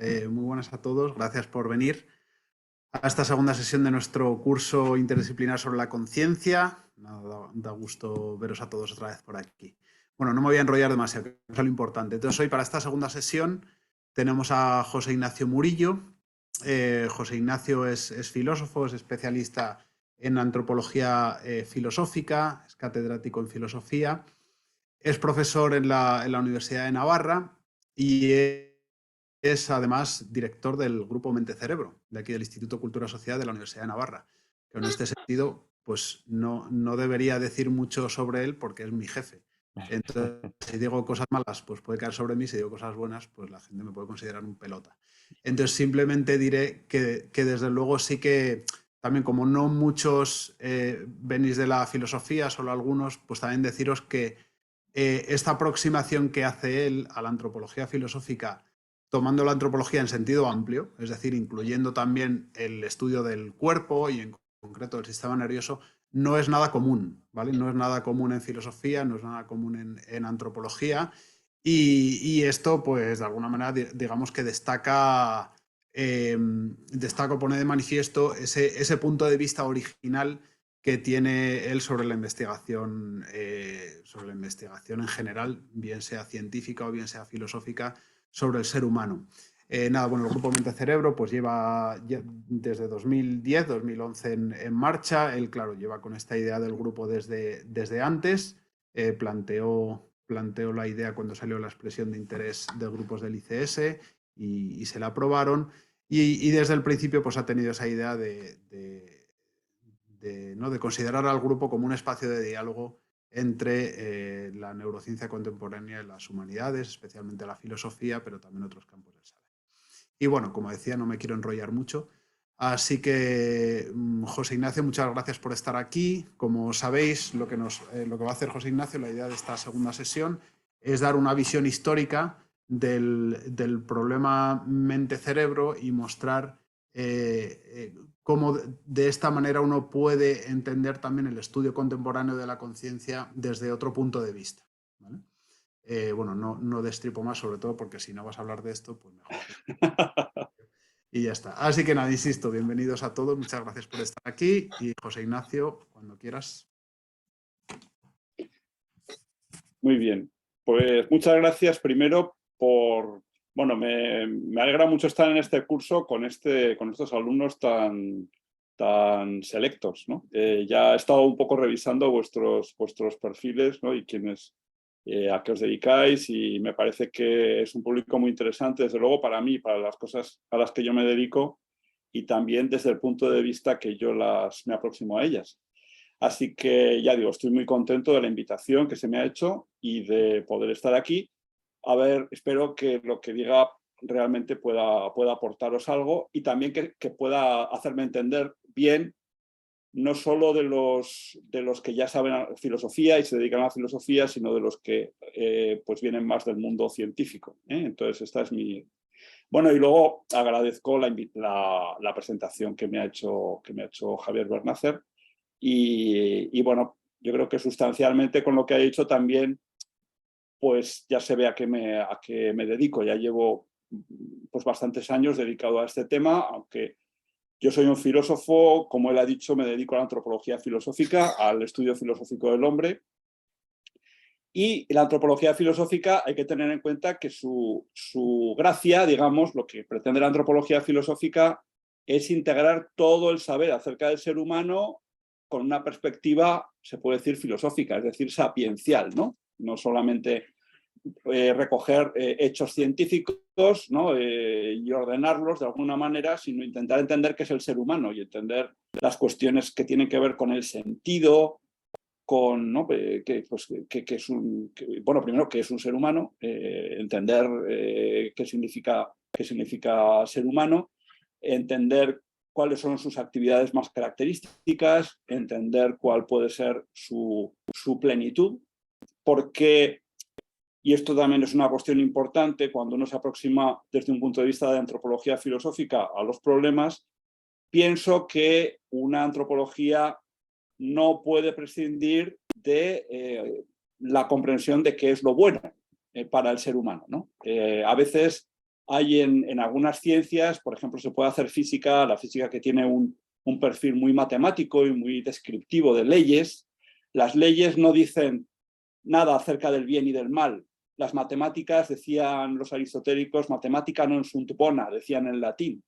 Muy buenas a todos. Gracias por venir a esta segunda sesión de nuestro curso interdisciplinar sobre la conciencia. Da gusto veros a todos otra vez por aquí. Bueno, no me voy a enrollar demasiado, que es lo importante. Entonces, hoy para esta segunda sesión tenemos a José Ignacio Murillo. José Ignacio es filósofo, es especialista en antropología filosófica, es catedrático en filosofía, es profesor en la Universidad de Navarra y es además director del grupo Mente Cerebro, de aquí del Instituto Cultura y Sociedad de la Universidad de Navarra, que en este sentido pues no debería decir mucho sobre él porque es mi jefe. Entonces, si digo cosas malas, pues puede caer sobre mí; si digo cosas buenas, pues la gente me puede considerar un pelota. Entonces, simplemente diré que desde luego sí que también, como no muchos venís de la filosofía, solo algunos, pues también deciros que esta aproximación que hace él a la antropología filosófica, tomando la antropología en sentido amplio, es decir, incluyendo también el estudio del cuerpo y en concreto del sistema nervioso, no es nada común, ¿vale? No es nada común en filosofía, no es nada común en antropología, y esto, pues, de alguna manera, digamos que destaca o pone de manifiesto ese punto de vista original que tiene él sobre la investigación en general, bien sea científica o bien sea filosófica, sobre el ser humano. Bueno, el Grupo Mente Cerebro pues lleva desde 2010, 2011 en marcha. Él, claro, lleva con esta idea del grupo desde antes. Planteó la idea cuando salió la expresión de interés de grupos del ICS y se la aprobaron. Y desde el principio pues ha tenido esa idea de considerar al grupo como un espacio de diálogo entre la neurociencia contemporánea y las humanidades, especialmente la filosofía, pero también otros campos del saber. Y bueno, como decía, no me quiero enrollar mucho. Así que, José Ignacio, muchas gracias por estar aquí. Como sabéis, lo que va a hacer José Ignacio, la idea de esta segunda sesión, es dar una visión histórica del problema mente-cerebro y mostrar cómo de esta manera uno puede entender también el estudio contemporáneo de la conciencia desde otro punto de vista, ¿vale? Bueno, no destripo más, sobre todo porque si no vas a hablar de esto, pues mejor que... Y ya está. Así que nada, insisto, bienvenidos a todos, muchas gracias por estar aquí y José Ignacio, cuando quieras. Muy bien, pues muchas gracias primero por... Bueno, me alegra mucho estar en este curso con estos alumnos tan selectos, ¿no? Ya he estado un poco revisando vuestros perfiles, ¿no? Y a qué os dedicáis, y me parece que es un público muy interesante, desde luego para mí, para las cosas a las que yo me dedico, y también desde el punto de vista que yo me aproximo a ellas. Así que ya digo, estoy muy contento de la invitación que se me ha hecho y de poder estar aquí. A ver, espero que lo que diga realmente pueda aportaros algo, y también que pueda hacerme entender bien, no solo de los que ya saben filosofía y se dedican a la filosofía, sino de los que pues vienen más del mundo científico, ¿eh? Entonces, esta es mi... Bueno, y luego agradezco la presentación que me ha hecho Javier Bernácer. Y bueno, yo creo que sustancialmente con lo que ha dicho también, pues ya se ve a qué me dedico. Ya llevo pues bastantes años dedicado a este tema, aunque yo soy un filósofo, como él ha dicho, me dedico a la antropología filosófica, al estudio filosófico del hombre. Y la antropología filosófica hay que tener en cuenta que su gracia, digamos, lo que pretende la antropología filosófica es integrar todo el saber acerca del ser humano con una perspectiva, se puede decir, filosófica, es decir, sapiencial, ¿no? No solamente recoger hechos científicos, ¿no? Y ordenarlos de alguna manera, sino intentar entender qué es el ser humano y entender las cuestiones que tienen que ver con el sentido, con, ¿no? Bueno, primero, qué es un ser humano, entender qué significa ser humano, entender cuáles son sus actividades más características, entender cuál puede ser su plenitud, porque, y esto también es una cuestión importante cuando uno se aproxima desde un punto de vista de antropología filosófica a los problemas, pienso que una antropología no puede prescindir de la comprensión de qué es lo bueno para el ser humano, ¿no? A veces hay en algunas ciencias, por ejemplo, se puede hacer física, la física que tiene un perfil muy matemático y muy descriptivo de leyes. Las leyes no dicen nada acerca del bien y del mal. Las matemáticas, decían los aristotélicos, mathematica non sunt bona, decían en latín.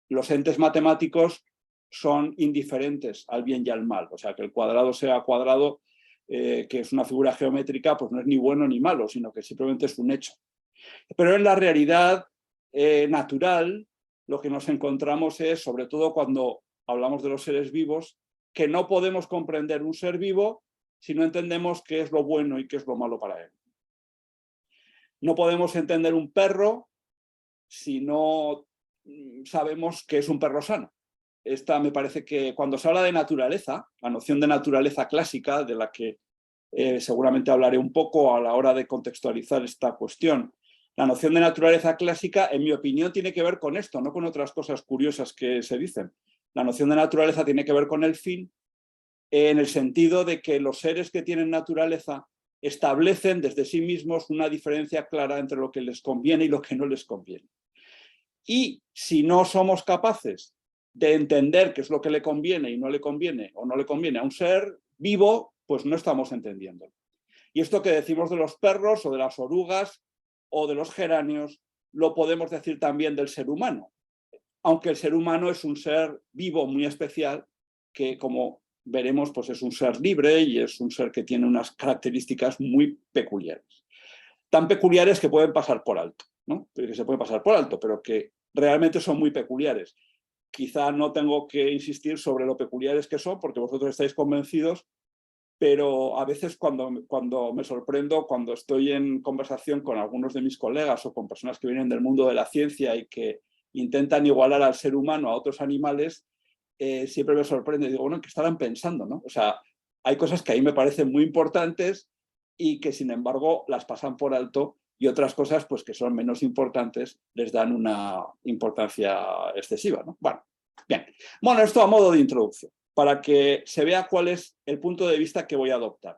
Los entes matemáticos son indiferentes al bien y al mal. O sea, que el cuadrado sea cuadrado, que es una figura geométrica, pues no es ni bueno ni malo, sino que simplemente es un hecho. Pero en la realidad natural, lo que nos encontramos es, sobre todo cuando hablamos de los seres vivos, que no podemos comprender un ser vivo si no entendemos qué es lo bueno y qué es lo malo para él. No podemos entender un perro si no sabemos que es un perro sano. Esta me parece que cuando se habla de naturaleza, la noción de naturaleza clásica, de la que seguramente hablaré un poco a la hora de contextualizar esta cuestión, la noción de naturaleza clásica, en mi opinión, tiene que ver con esto, no con otras cosas curiosas que se dicen. La noción de naturaleza tiene que ver con el fin, en el sentido de que los seres que tienen naturaleza establecen desde sí mismos una diferencia clara entre lo que les conviene y lo que no les conviene. Y si no somos capaces de entender qué es lo que le conviene y no le conviene, o no le conviene a un ser vivo, pues no estamos entendiendo. Y esto que decimos de los perros o de las orugas o de los geranios, lo podemos decir también del ser humano. Aunque el ser humano es un ser vivo muy especial, que como veremos, pues es un ser libre y es un ser que tiene unas características muy peculiares. Tan peculiares que pueden pasar por alto, ¿no? Que se pueden pasar por alto, pero que realmente son muy peculiares. Quizá no tengo que insistir sobre lo peculiares que son, porque vosotros estáis convencidos, pero a veces cuando me sorprendo, cuando estoy en conversación con algunos de mis colegas o con personas que vienen del mundo de la ciencia y que intentan igualar al ser humano a otros animales, siempre me sorprende. Digo, bueno, ¿qué estarán pensando, no? O sea, hay cosas que a mí me parecen muy importantes y que, sin embargo, las pasan por alto, y otras cosas, pues, que son menos importantes, les dan una importancia excesiva, ¿no? Bueno, bien. Bueno, esto a modo de introducción, para que se vea cuál es el punto de vista que voy a adoptar,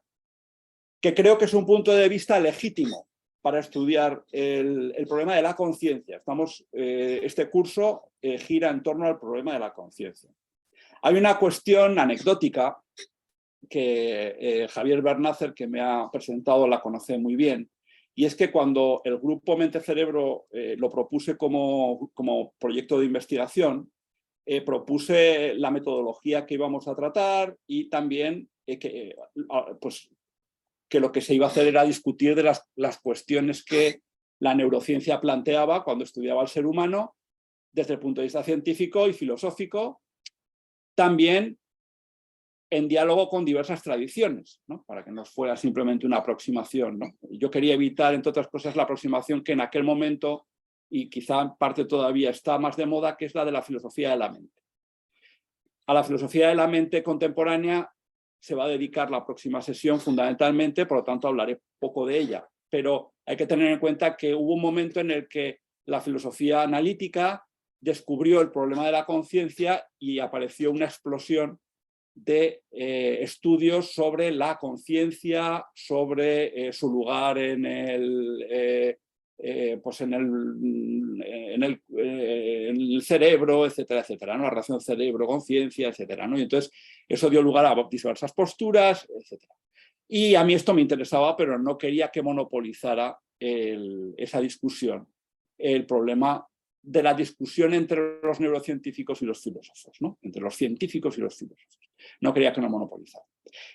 que creo que es un punto de vista legítimo para estudiar el problema de la conciencia. Este curso gira en torno al problema de la conciencia. Hay una cuestión anecdótica que Javier Bernácer, que me ha presentado, la conoce muy bien, y es que cuando el grupo Mente-Cerebro lo propuse como proyecto de investigación, propuse la metodología que íbamos a tratar y también que lo que se iba a hacer era discutir de las cuestiones que la neurociencia planteaba cuando estudiaba al ser humano desde el punto de vista científico y filosófico, también en diálogo con diversas tradiciones, ¿no? Para que no fuera simplemente una aproximación, ¿no? Yo quería evitar, entre otras cosas, la aproximación que en aquel momento, y quizá en parte todavía está más de moda, que es la de la filosofía de la mente. A la filosofía de la mente contemporánea se va a dedicar la próxima sesión fundamentalmente, por lo tanto hablaré poco de ella, pero hay que tener en cuenta que hubo un momento en el que la filosofía analítica descubrió el problema de la conciencia y apareció una explosión de estudios sobre la conciencia, sobre su lugar en el cerebro, etcétera, etcétera, ¿no? La relación cerebro-conciencia, etcétera, ¿no? Y entonces eso dio lugar a diversas posturas, etcétera. Y a mí esto me interesaba, pero no quería que monopolizara esa discusión el problema de la discusión entre los neurocientíficos y los filósofos, ¿no? Entre los científicos y los filósofos. No quería que lo monopolizara.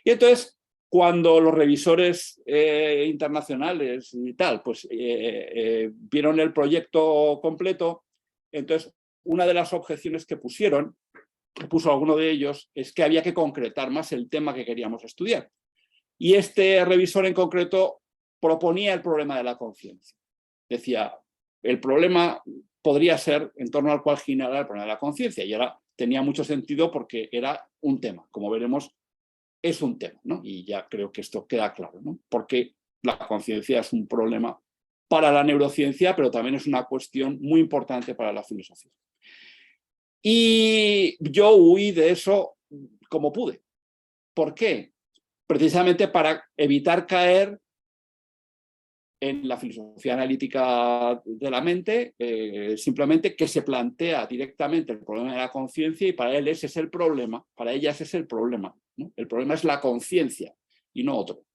Y entonces, cuando los revisores internacionales y tal, pues vieron el proyecto completo, entonces una de las objeciones que puso alguno de ellos, es que había que concretar más el tema que queríamos estudiar. Y este revisor en concreto proponía el problema de la conciencia. Decía, el problema podría ser en torno al cual girara el problema de la conciencia, y ahora tenía mucho sentido porque era un tema. Como veremos, es un tema, ¿no? Y ya creo que esto queda claro, ¿no? Porque la conciencia es un problema para la neurociencia, pero también es una cuestión muy importante para la filosofía. Y yo huí de eso como pude. ¿Por qué? Precisamente para evitar caer en la filosofía analítica de la mente, simplemente que se plantea directamente el problema de la conciencia y para él ese es el problema, para ellas es el problema, ¿no? El problema es la conciencia y no otro,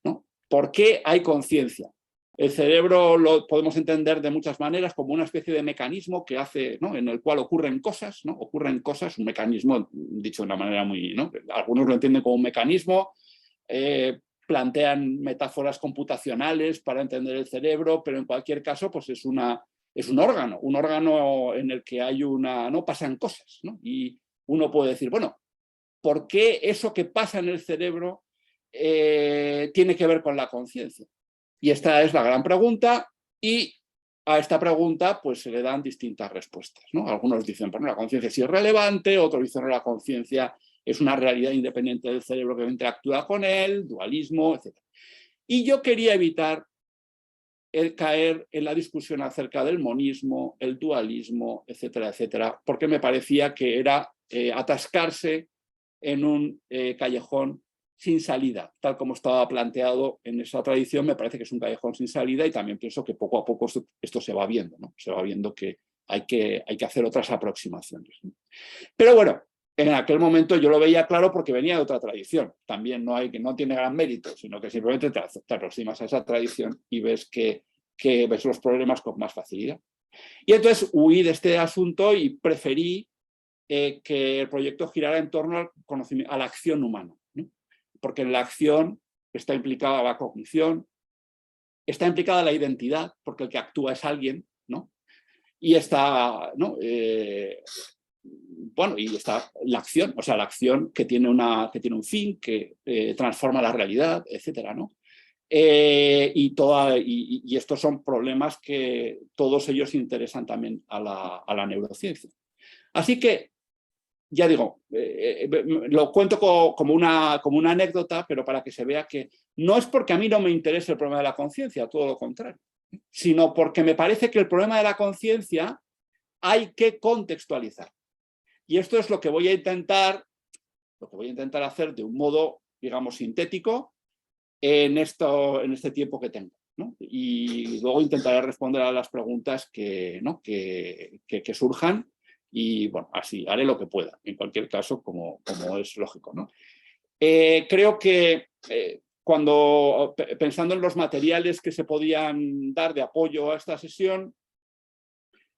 ¿no? ¿Por qué hay conciencia? El cerebro lo podemos entender de muchas maneras como una especie de mecanismo que hace, ¿no? En el cual ocurren cosas, ¿no? Ocurren cosas, un mecanismo, dicho de una manera muy, ¿no? Algunos lo entienden como un mecanismo, plantean metáforas computacionales para entender el cerebro, pero en cualquier caso pues es un órgano en el que hay ¿no? Pasan cosas, ¿no? Y uno puede decir, bueno, ¿por qué eso que pasa en el cerebro tiene que ver con la conciencia? Y esta es la gran pregunta, y a esta pregunta pues se le dan distintas respuestas, ¿no? Algunos dicen, bueno, la conciencia es irrelevante, otros dicen, no, la conciencia es una realidad independiente del cerebro que interactúa con él, dualismo, etc. Y yo quería evitar caer en la discusión acerca del monismo, el dualismo, etcétera, etcétera, porque me parecía que era atascarse en un callejón sin salida, tal como estaba planteado en esa tradición. Me parece que es un callejón sin salida y también pienso que poco a poco esto se va viendo, ¿no? Se va viendo que hay que hacer otras aproximaciones, ¿no? Pero bueno, en aquel momento yo lo veía claro porque venía de otra tradición. También no tiene gran mérito, sino que simplemente te aproximas a esa tradición y ves que ves los problemas con más facilidad. Y entonces huí de este asunto y preferí que el proyecto girara en torno a la acción humana, ¿no? Porque en la acción está implicada la cognición, está implicada la identidad, porque el que actúa es alguien, ¿no? Y está, ¿no? Bueno, y está la acción, o sea, la acción que tiene un fin, que transforma la realidad, etcétera, ¿no? Y estos son problemas que todos ellos interesan también a la neurociencia. Así que, ya digo, lo cuento como una anécdota, pero para que se vea que no es porque a mí no me interese el problema de la conciencia, todo lo contrario, sino porque me parece que el problema de la conciencia hay que contextualizar. Y esto es lo que voy a intentar hacer de un modo, digamos, sintético en este tiempo que tengo, ¿no? Y luego intentaré responder a las preguntas que surjan y, bueno, así haré lo que pueda, en cualquier caso, como es lógico, ¿no? Creo que pensando en los materiales que se podían dar de apoyo a esta sesión,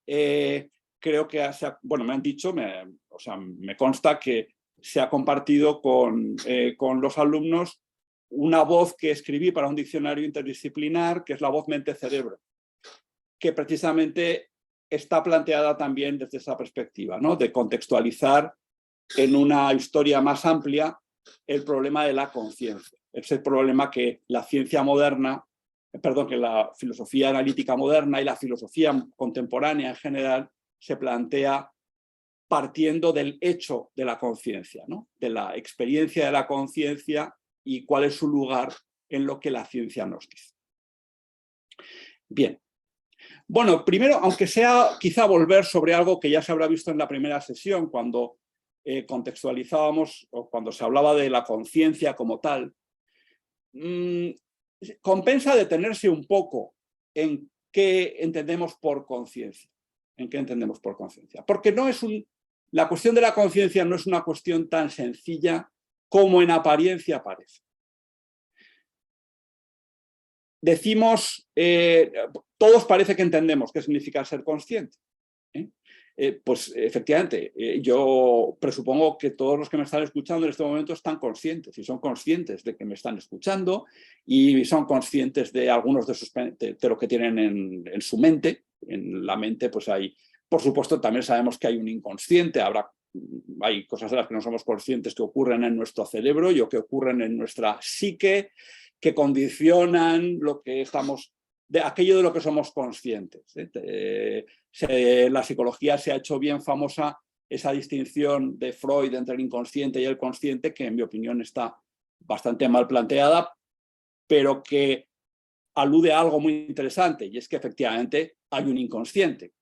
creo que bueno, me han dicho, me consta que se ha compartido con los alumnos una voz que escribí para un diccionario interdisciplinar, que es la voz mente-cerebro, que precisamente está planteada también desde esa perspectiva, ¿no? De contextualizar en una historia más amplia el problema de la conciencia. Ese problema que la ciencia moderna, que la filosofía analítica moderna y la filosofía contemporánea en general se plantea partiendo del hecho de la conciencia, ¿no? De la experiencia de la conciencia y cuál es su lugar en lo que la ciencia nos dice. Bien. Bueno, primero, aunque sea quizá volver sobre algo que ya se habrá visto en la primera sesión, cuando contextualizábamos o cuando se hablaba de la conciencia como tal, compensa detenerse un poco en qué entendemos por conciencia. Porque la cuestión de la conciencia no es una cuestión tan sencilla como en apariencia parece. Decimos, todos parece que entendemos qué significa ser consciente. Pues efectivamente, yo presupongo que todos los que me están escuchando en este momento están conscientes, y son conscientes de que me están escuchando, y son conscientes de algunos de lo que tienen en su mente. En la mente pues hay, por supuesto, también sabemos que hay un inconsciente, hay cosas de las que no somos conscientes que ocurren en nuestro cerebro y o que ocurren en nuestra psique, que condicionan aquello de lo que somos conscientes. La psicología se ha hecho bien famosa esa distinción de Freud entre el inconsciente y el consciente, que en mi opinión está bastante mal planteada, pero que alude a algo muy interesante, y es que efectivamente hay un inconsciente.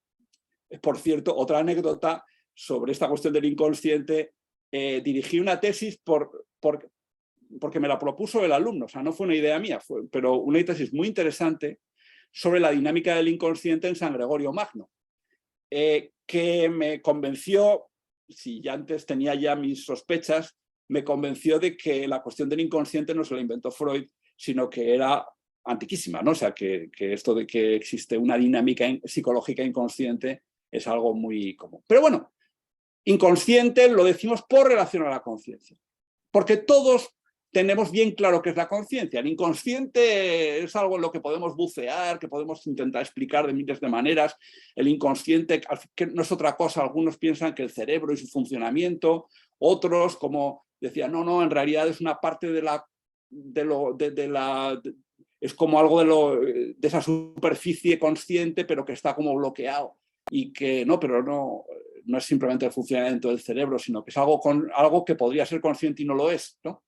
Por cierto, otra anécdota sobre esta cuestión del inconsciente, dirigí una tesis porque me la propuso el alumno, o sea, no fue una idea mía, pero una tesis muy interesante sobre la dinámica del inconsciente en San Gregorio Magno, que me convenció, si ya antes tenía ya mis sospechas, me convenció de que la cuestión del inconsciente no se la inventó Freud, sino que era antiquísima, ¿no? O sea, que esto de que existe una dinámica psicológica inconsciente es algo muy común. Pero bueno, inconsciente lo decimos por relación a la conciencia, porque todos tenemos bien claro qué es la conciencia. El inconsciente es algo en lo que podemos bucear, que podemos intentar explicar de miles de maneras. El inconsciente que no es otra cosa. Algunos piensan que el cerebro y su funcionamiento, otros, como decían, no, en realidad es una parte es como algo de esa superficie consciente, pero que está como bloqueado y que pero no es simplemente el funcionamiento del cerebro, sino que es algo que podría ser consciente y no lo es, ¿no?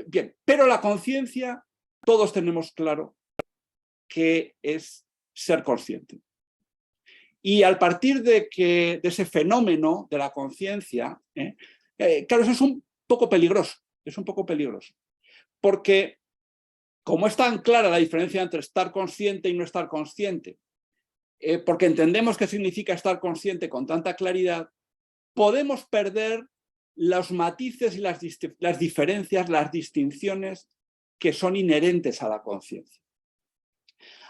Bien, pero la conciencia, todos tenemos claro que es ser consciente. Y al partir de ese fenómeno de la conciencia, claro, eso es un poco peligroso, porque como es tan clara la diferencia entre estar consciente y no estar consciente, porque entendemos qué significa estar consciente con tanta claridad, podemos perder los matices y las diferencias, las distinciones que son inherentes a la conciencia.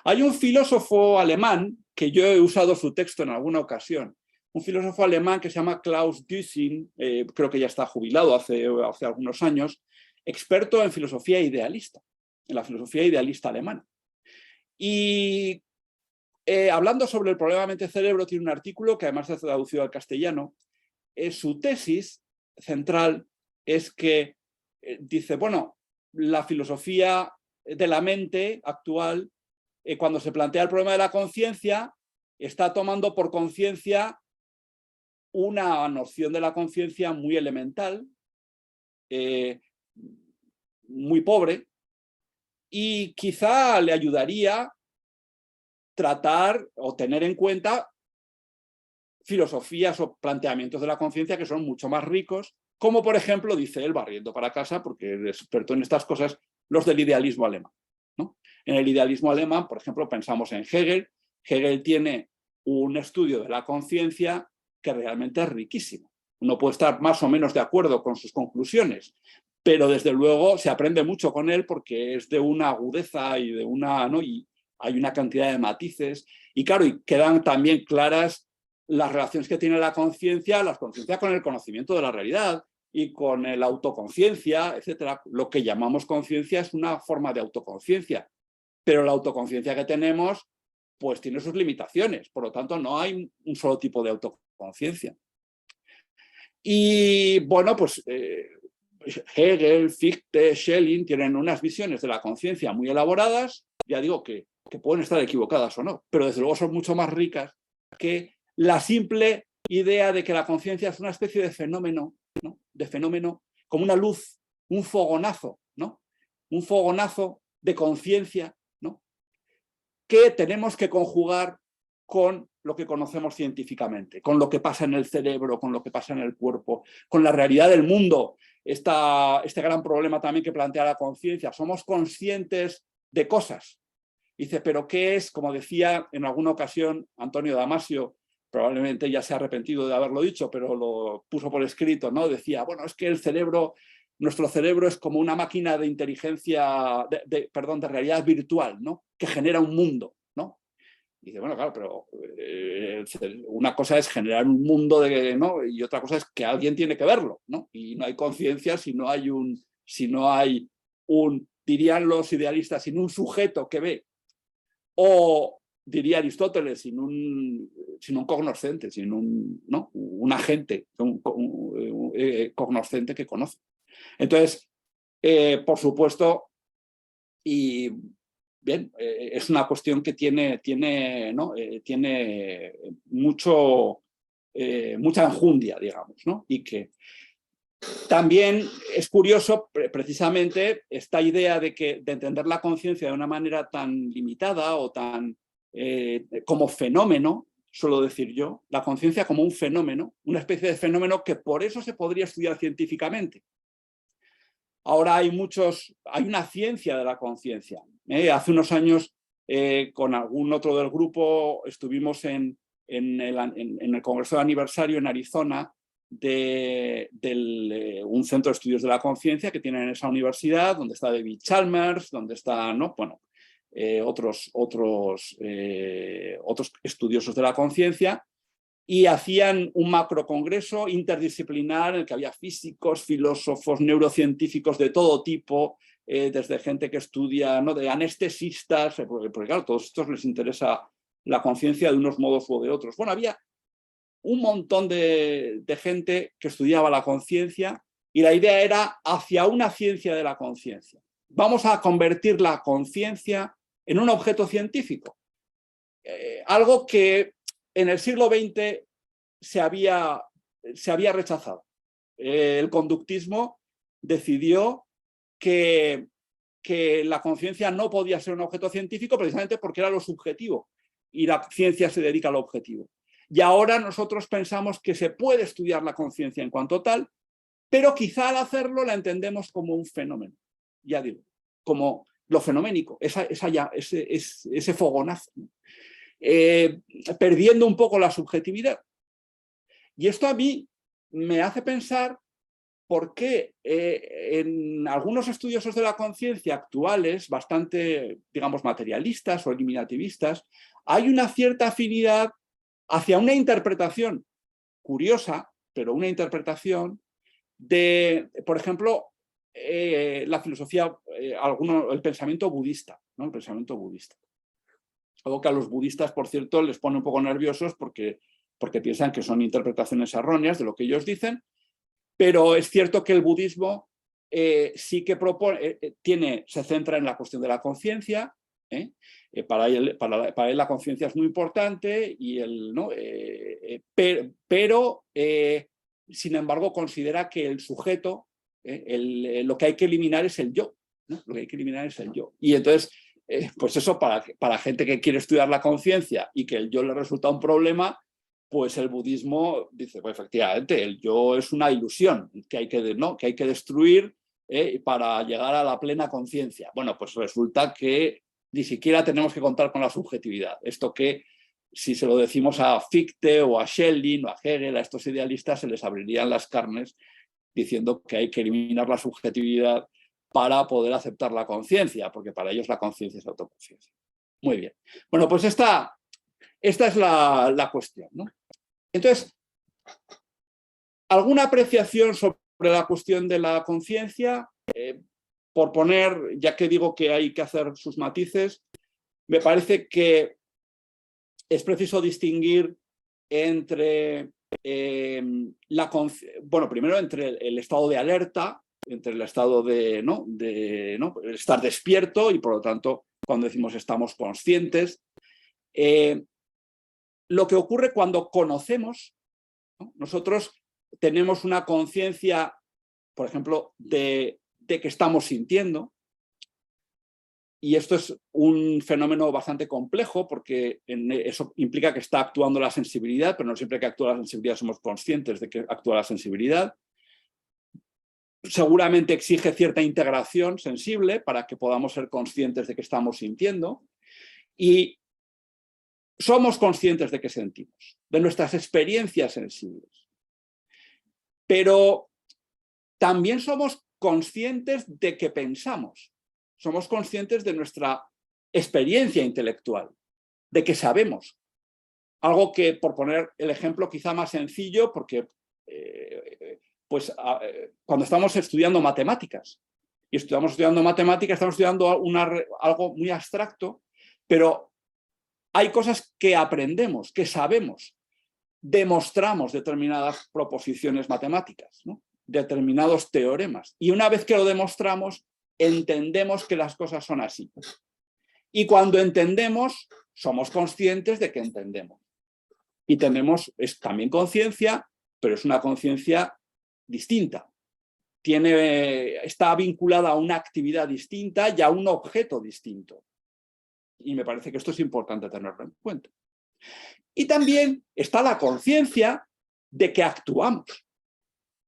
Hay un filósofo alemán, que yo he usado su texto en alguna ocasión, un filósofo alemán que se llama Klaus Dürkheim, creo que ya está jubilado hace algunos años, experto en filosofía idealista, en la filosofía idealista alemana. Y hablando sobre el problema mente-cerebro, tiene un artículo que además se ha traducido al castellano. Su tesis central es que dice, bueno, la filosofía de la mente actual, cuando se plantea el problema de la conciencia, está tomando por conciencia una noción de la conciencia muy elemental, muy pobre, y quizá le ayudaría tratar o tener en cuenta filosofías o planteamientos de la conciencia que son mucho más ricos, como por ejemplo, dice él, barriendo para casa, porque es experto en estas cosas, los del idealismo alemán, ¿no? En el idealismo alemán, por ejemplo, pensamos en Hegel. Hegel tiene un estudio de la conciencia que realmente es riquísimo. Uno puede estar más o menos de acuerdo con sus conclusiones, pero desde luego se aprende mucho con él porque es de una agudeza y de una, ¿no? Y hay una cantidad de matices. Y claro, y quedan también claras las relaciones que tiene la conciencia con el conocimiento de la realidad y con la autoconciencia, etcétera. Lo que llamamos conciencia es una forma de autoconciencia, pero la autoconciencia que tenemos pues tiene sus limitaciones, por lo tanto no hay un solo tipo de autoconciencia. Y bueno, pues Hegel, Fichte, Schelling tienen unas visiones de la conciencia muy elaboradas, ya digo que pueden estar equivocadas o no, pero desde luego son mucho más ricas que la simple idea de que la conciencia es una especie de fenómeno, ¿no? De fenómeno como una luz, un fogonazo, ¿no? Un fogonazo de conciencia, ¿no? Que tenemos que conjugar con lo que conocemos científicamente, con lo que pasa en el cerebro, con lo que pasa en el cuerpo, con la realidad del mundo. Este gran problema también que plantea la conciencia. Somos conscientes de cosas. Dice, pero ¿qué es? Como decía en alguna ocasión Antonio Damasio, probablemente ya se ha arrepentido de haberlo dicho, pero lo puso por escrito, ¿no? Decía, bueno, es que nuestro cerebro es como una máquina de inteligencia, de realidad virtual, ¿no? Que genera un mundo, ¿no? Y dice, bueno, claro, pero una cosa es generar un mundo, ¿no? Y otra cosa es que alguien tiene que verlo, ¿no? Y no hay conciencia si no hay un, dirían los idealistas, sin un sujeto que ve. O diría Aristóteles, sin un cognoscente, sin un agente, un cognoscente que conoce. Entonces, por supuesto, y bien, es una cuestión que tiene mucha enjundia, digamos, ¿no? Y que también es curioso precisamente esta idea de entender la conciencia de una manera tan limitada o tan como fenómeno, suelo decir yo, la conciencia como un fenómeno, una especie de fenómeno que por eso se podría estudiar científicamente. Ahora hay una ciencia de la conciencia. Hace unos años con algún otro del grupo estuvimos en el Congreso de Aniversario en Arizona de un centro de estudios de la conciencia que tienen en esa universidad, donde está David Chalmers, donde están, ¿no? Bueno, otros estudiosos de la conciencia, y hacían un macrocongreso interdisciplinar en el que había físicos, filósofos, neurocientíficos de todo tipo, desde gente que estudia, ¿no? De anestesistas, porque claro, a todos estos les interesa la conciencia de unos modos u de otros. Bueno, había un montón de gente que estudiaba la conciencia y la idea era hacia una ciencia de la conciencia. Vamos a convertir la conciencia en un objeto científico. Algo que en el siglo XX se había rechazado. El conductismo decidió que la conciencia no podía ser un objeto científico precisamente porque era lo subjetivo y la ciencia se dedica al objetivo. Y ahora nosotros pensamos que se puede estudiar la conciencia en cuanto tal, pero quizá al hacerlo la entendemos como un fenómeno. Ya digo, como lo fenoménico, ese fogonazo, ¿no? Perdiendo un poco la subjetividad. Y esto a mí me hace pensar por qué en algunos estudiosos de la conciencia actuales, bastante, digamos, materialistas o eliminativistas, hay una cierta afinidad hacia una interpretación curiosa, pero una interpretación de, por ejemplo, la filosofía, el pensamiento budista, ¿no? El pensamiento budista. Algo que a los budistas, por cierto, les pone un poco nerviosos porque piensan que son interpretaciones erróneas de lo que ellos dicen, pero es cierto que el budismo sí que propone, se centra en la cuestión de la conciencia. Para él la conciencia es muy importante, y ¿no? Pero sin embargo considera que el sujeto, lo que hay que eliminar es el yo, ¿no? Lo que hay que eliminar es el yo. Y entonces, pues eso, para gente que quiere estudiar la conciencia y que el yo le resulta un problema, pues el budismo dice, pues efectivamente, el yo es una ilusión que hay que destruir para llegar a la plena conciencia. Bueno, pues resulta que ni siquiera tenemos que contar con la subjetividad. Esto que, si se lo decimos a Fichte o a Schelling o a Hegel, a estos idealistas, se les abrirían las carnes diciendo que hay que eliminar la subjetividad para poder aceptar la conciencia, porque para ellos la conciencia es autoconciencia. Muy bien. Bueno, pues esta es la cuestión, ¿no? Entonces, ¿alguna apreciación sobre la cuestión de la conciencia? Por poner, ya que digo que hay que hacer sus matices, me parece que es preciso distinguir entre primero entre el estado de alerta, entre el estado de estar despierto, y por lo tanto, cuando decimos estamos conscientes, lo que ocurre cuando conocemos, ¿no? Nosotros tenemos una conciencia, por ejemplo, de que estamos sintiendo, y esto es un fenómeno bastante complejo porque eso implica que está actuando la sensibilidad, pero no siempre que actúa la sensibilidad somos conscientes de que actúa la sensibilidad. Seguramente exige cierta integración sensible para que podamos ser conscientes de que estamos sintiendo, y somos conscientes de que sentimos, de nuestras experiencias sensibles. Pero también somos conscientes de que pensamos, somos conscientes de nuestra experiencia intelectual, de que sabemos. Algo que, por poner el ejemplo quizá más sencillo, porque cuando estamos estudiando matemáticas, y estamos estudiando algo muy abstracto, pero hay cosas que aprendemos, que sabemos, demostramos determinadas proposiciones matemáticas, ¿no? Determinados teoremas, y una vez que lo demostramos, entendemos que las cosas son así. Y cuando entendemos, somos conscientes de que entendemos. Y es también conciencia, pero es una conciencia distinta. Está vinculada a una actividad distinta y a un objeto distinto. Y me parece que esto es importante tenerlo en cuenta. Y también está la conciencia de que actuamos.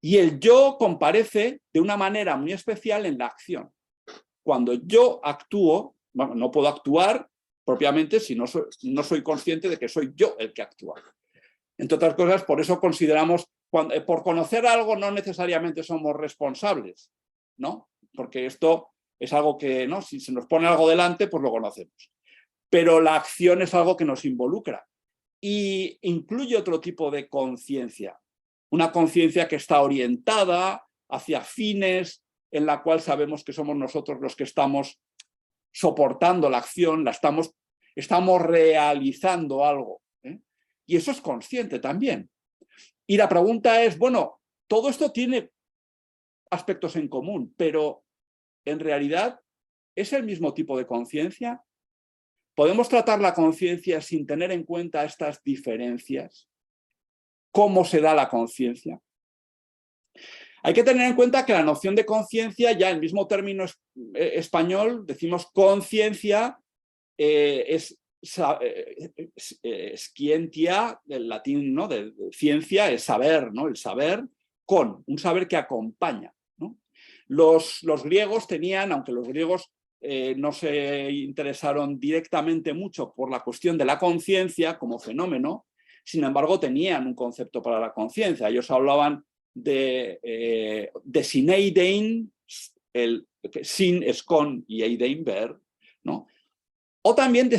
Y el yo comparece de una manera muy especial en la acción. Cuando yo actúo, no puedo actuar propiamente si no soy consciente de que soy yo el que actúa. Entre otras cosas, por eso consideramos, por conocer algo no necesariamente somos responsables, ¿no? Porque esto es algo que, ¿no? Si se nos pone algo delante, pues lo conocemos. Pero la acción es algo que nos involucra y incluye otro tipo de conciencia. Una conciencia que está orientada hacia fines, en la cual sabemos que somos nosotros los que estamos soportando la acción, estamos realizando algo, ¿eh? Y eso es consciente también. Y la pregunta es, bueno, todo esto tiene aspectos en común, pero en realidad ¿es el mismo tipo de conciencia? ¿Podemos tratar la conciencia sin tener en cuenta estas diferencias? ¿Cómo se da la conciencia? Hay que tener en cuenta que la noción de conciencia, ya el mismo término español, decimos conciencia, es scientia, del latín, ¿no? De ciencia, es saber, ¿no? El saber con, un saber que acompaña, ¿no? Los griegos tenían, aunque los griegos no se interesaron directamente mucho por la cuestión de la conciencia como fenómeno, sin embargo tenían un concepto para la conciencia. Ellos hablaban de Syneidein, el sin es con y eidein ver, ¿no? O también,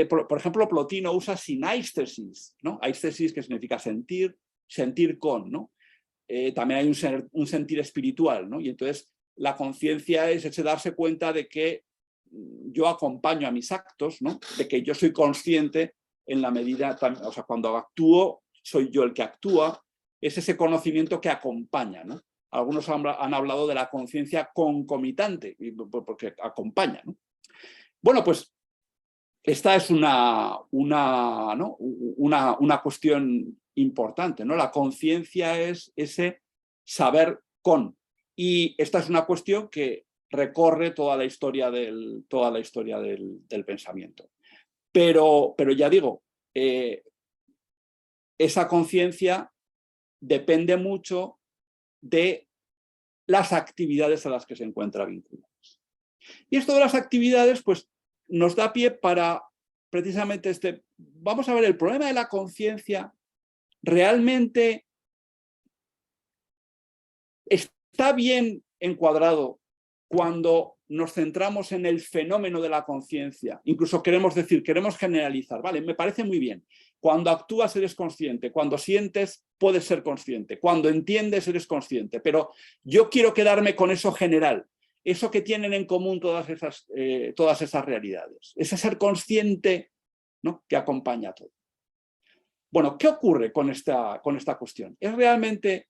por ejemplo, Plotino usa sinaistesis, ¿no? Aistesis, que significa sentir, sentir con, ¿no? También hay un sentir espiritual, ¿no? Y entonces la conciencia es ese darse cuenta de que yo acompaño a mis actos, ¿no? De que yo soy consciente en la medida, o sea, cuando actúo, soy yo el que actúa, es ese conocimiento que acompaña, ¿no? Algunos han hablado de la conciencia concomitante, porque acompaña, ¿no? Bueno, pues esta es una cuestión importante, ¿no? La conciencia es ese saber con. Y esta es una cuestión que recorre toda la historia del pensamiento. Pero ya digo, esa conciencia depende mucho de las actividades a las que se encuentra vinculadas. Y esto de las actividades, pues, nos da pie para precisamente vamos a ver, el problema de la conciencia realmente está bien encuadrado cuando nos centramos en el fenómeno de la conciencia. Incluso queremos generalizar, vale, me parece muy bien. Cuando actúas eres consciente, cuando sientes puedes ser consciente, cuando entiendes eres consciente, pero yo quiero quedarme con eso general, eso que tienen en común todas esas realidades, ese ser consciente, ¿no? Que acompaña a todo. Bueno, ¿qué ocurre con esta cuestión? ¿Es realmente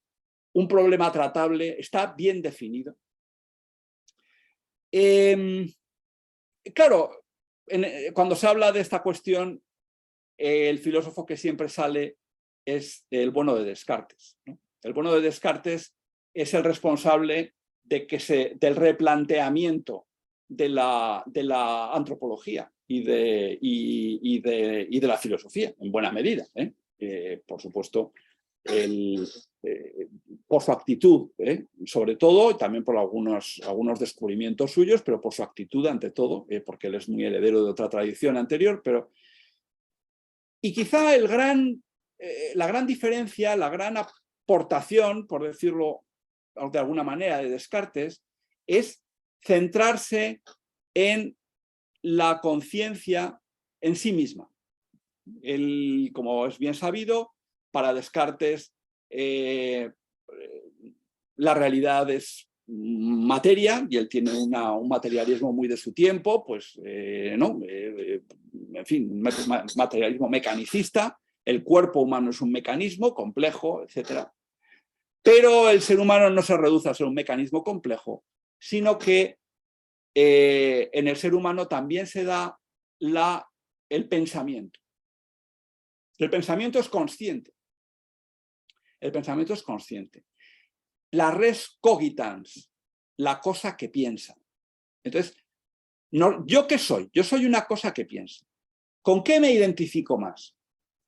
un problema tratable? ¿Está bien definido? Claro, cuando se habla de esta cuestión, el filósofo que siempre sale es el bueno de Descartes, ¿no? El bueno de Descartes es el responsable del replanteamiento de la antropología y de la filosofía, en buena medida, por supuesto, por su actitud, sobre todo, y también por algunos descubrimientos suyos, pero por su actitud ante todo, porque él es muy heredero de otra tradición anterior, y quizá la gran diferencia, la gran aportación, por decirlo de alguna manera, de Descartes, es centrarse en la conciencia en sí misma. Como es bien sabido, para Descartes la realidad es materia, y él tiene un materialismo muy de su tiempo, pues, ¿no? En fin, un materialismo mecanicista. El cuerpo humano es un mecanismo complejo, etc. Pero el ser humano no se reduce a ser un mecanismo complejo, sino que en el ser humano también se da el pensamiento. El pensamiento es consciente. El pensamiento es consciente. La res cogitans, la cosa que piensa. Entonces, ¿yo qué soy? Yo soy una cosa que piensa. ¿Con qué me identifico más?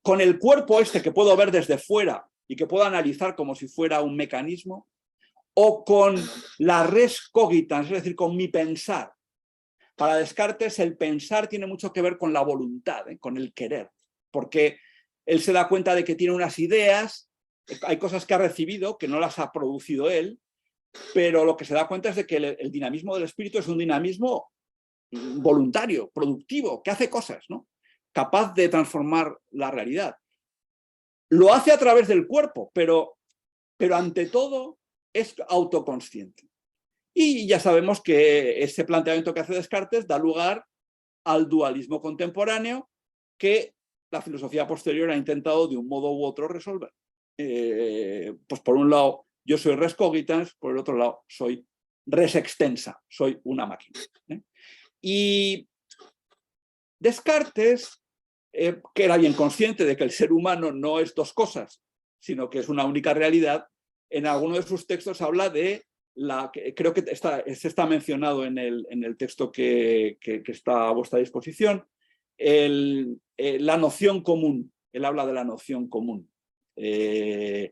¿Con el cuerpo que puedo ver desde fuera y que puedo analizar como si fuera un mecanismo? ¿O con la res cogitans, es decir, con mi pensar? Para Descartes el pensar tiene mucho que ver con la voluntad, con el querer, porque él se da cuenta de que tiene unas ideas, hay cosas que ha recibido que no las ha producido él, pero lo que se da cuenta es de que el dinamismo del espíritu es un dinamismo voluntario, productivo, que hace cosas, ¿no? Capaz de transformar la realidad. Lo hace a través del cuerpo, pero ante todo es autoconsciente. Y ya sabemos que ese planteamiento que hace Descartes da lugar al dualismo contemporáneo que la filosofía posterior ha intentado de un modo u otro resolver. Pues por un lado yo soy res cogitans, por el otro lado soy res extensa, soy una máquina. Y Descartes, que era bien consciente de que el ser humano no es dos cosas, sino que es una única realidad, en alguno de sus textos habla de creo que se está mencionado en el texto que está a vuestra disposición, la noción común. Él habla de la noción común. Es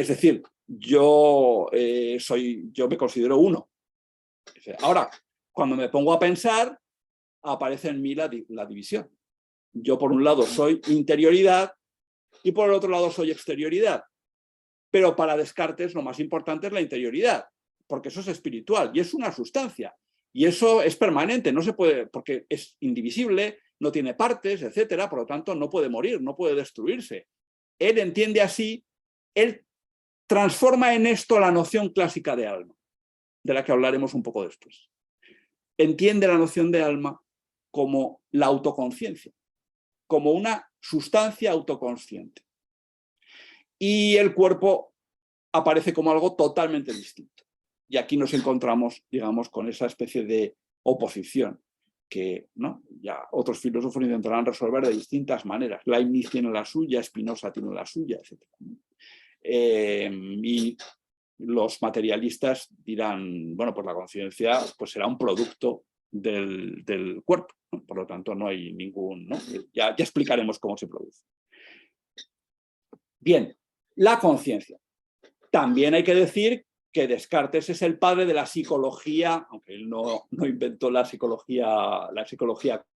decir, yo me considero uno. Ahora, cuando me pongo a pensar, aparece en mí la división. Yo, por un lado, soy interioridad y por el otro lado soy exterioridad. Pero para Descartes lo más importante es la interioridad, porque eso es espiritual y es una sustancia. Y eso es permanente, no se puede, porque es indivisible, no tiene partes, etcétera, por lo tanto no puede morir, no puede destruirse. Él entiende así, él transforma en esto la noción clásica de alma, de la que hablaremos un poco después. Entiende la noción de alma como la autoconciencia, como una sustancia autoconsciente. Y el cuerpo aparece como algo totalmente distinto. Y aquí nos encontramos, digamos, con esa especie de oposición que, ¿no?, ya otros filósofos intentarán resolver de distintas maneras. Leibniz tiene la suya, Spinoza tiene la suya, etc. Y los materialistas dirán, bueno, pues la conciencia pues será un producto del cuerpo, ¿no? Por lo tanto no hay ningún, ¿no? Ya explicaremos cómo se produce. Bien, la conciencia. También hay que decir que Descartes es el padre de la psicología, aunque él no inventó la psicología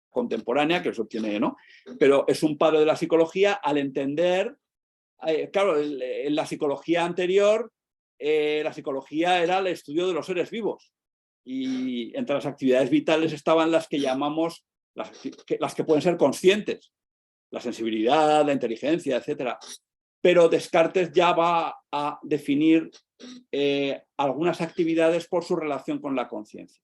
contemporánea, que eso tiene, ¿no? Pero es un padre de la psicología al entender, claro, en la psicología anterior, la psicología era el estudio de los seres vivos. Y entre las actividades vitales estaban las que llamamos, las que pueden ser conscientes, la sensibilidad, la inteligencia, etcétera. Pero Descartes ya va a definir algunas actividades por su relación con la conciencia.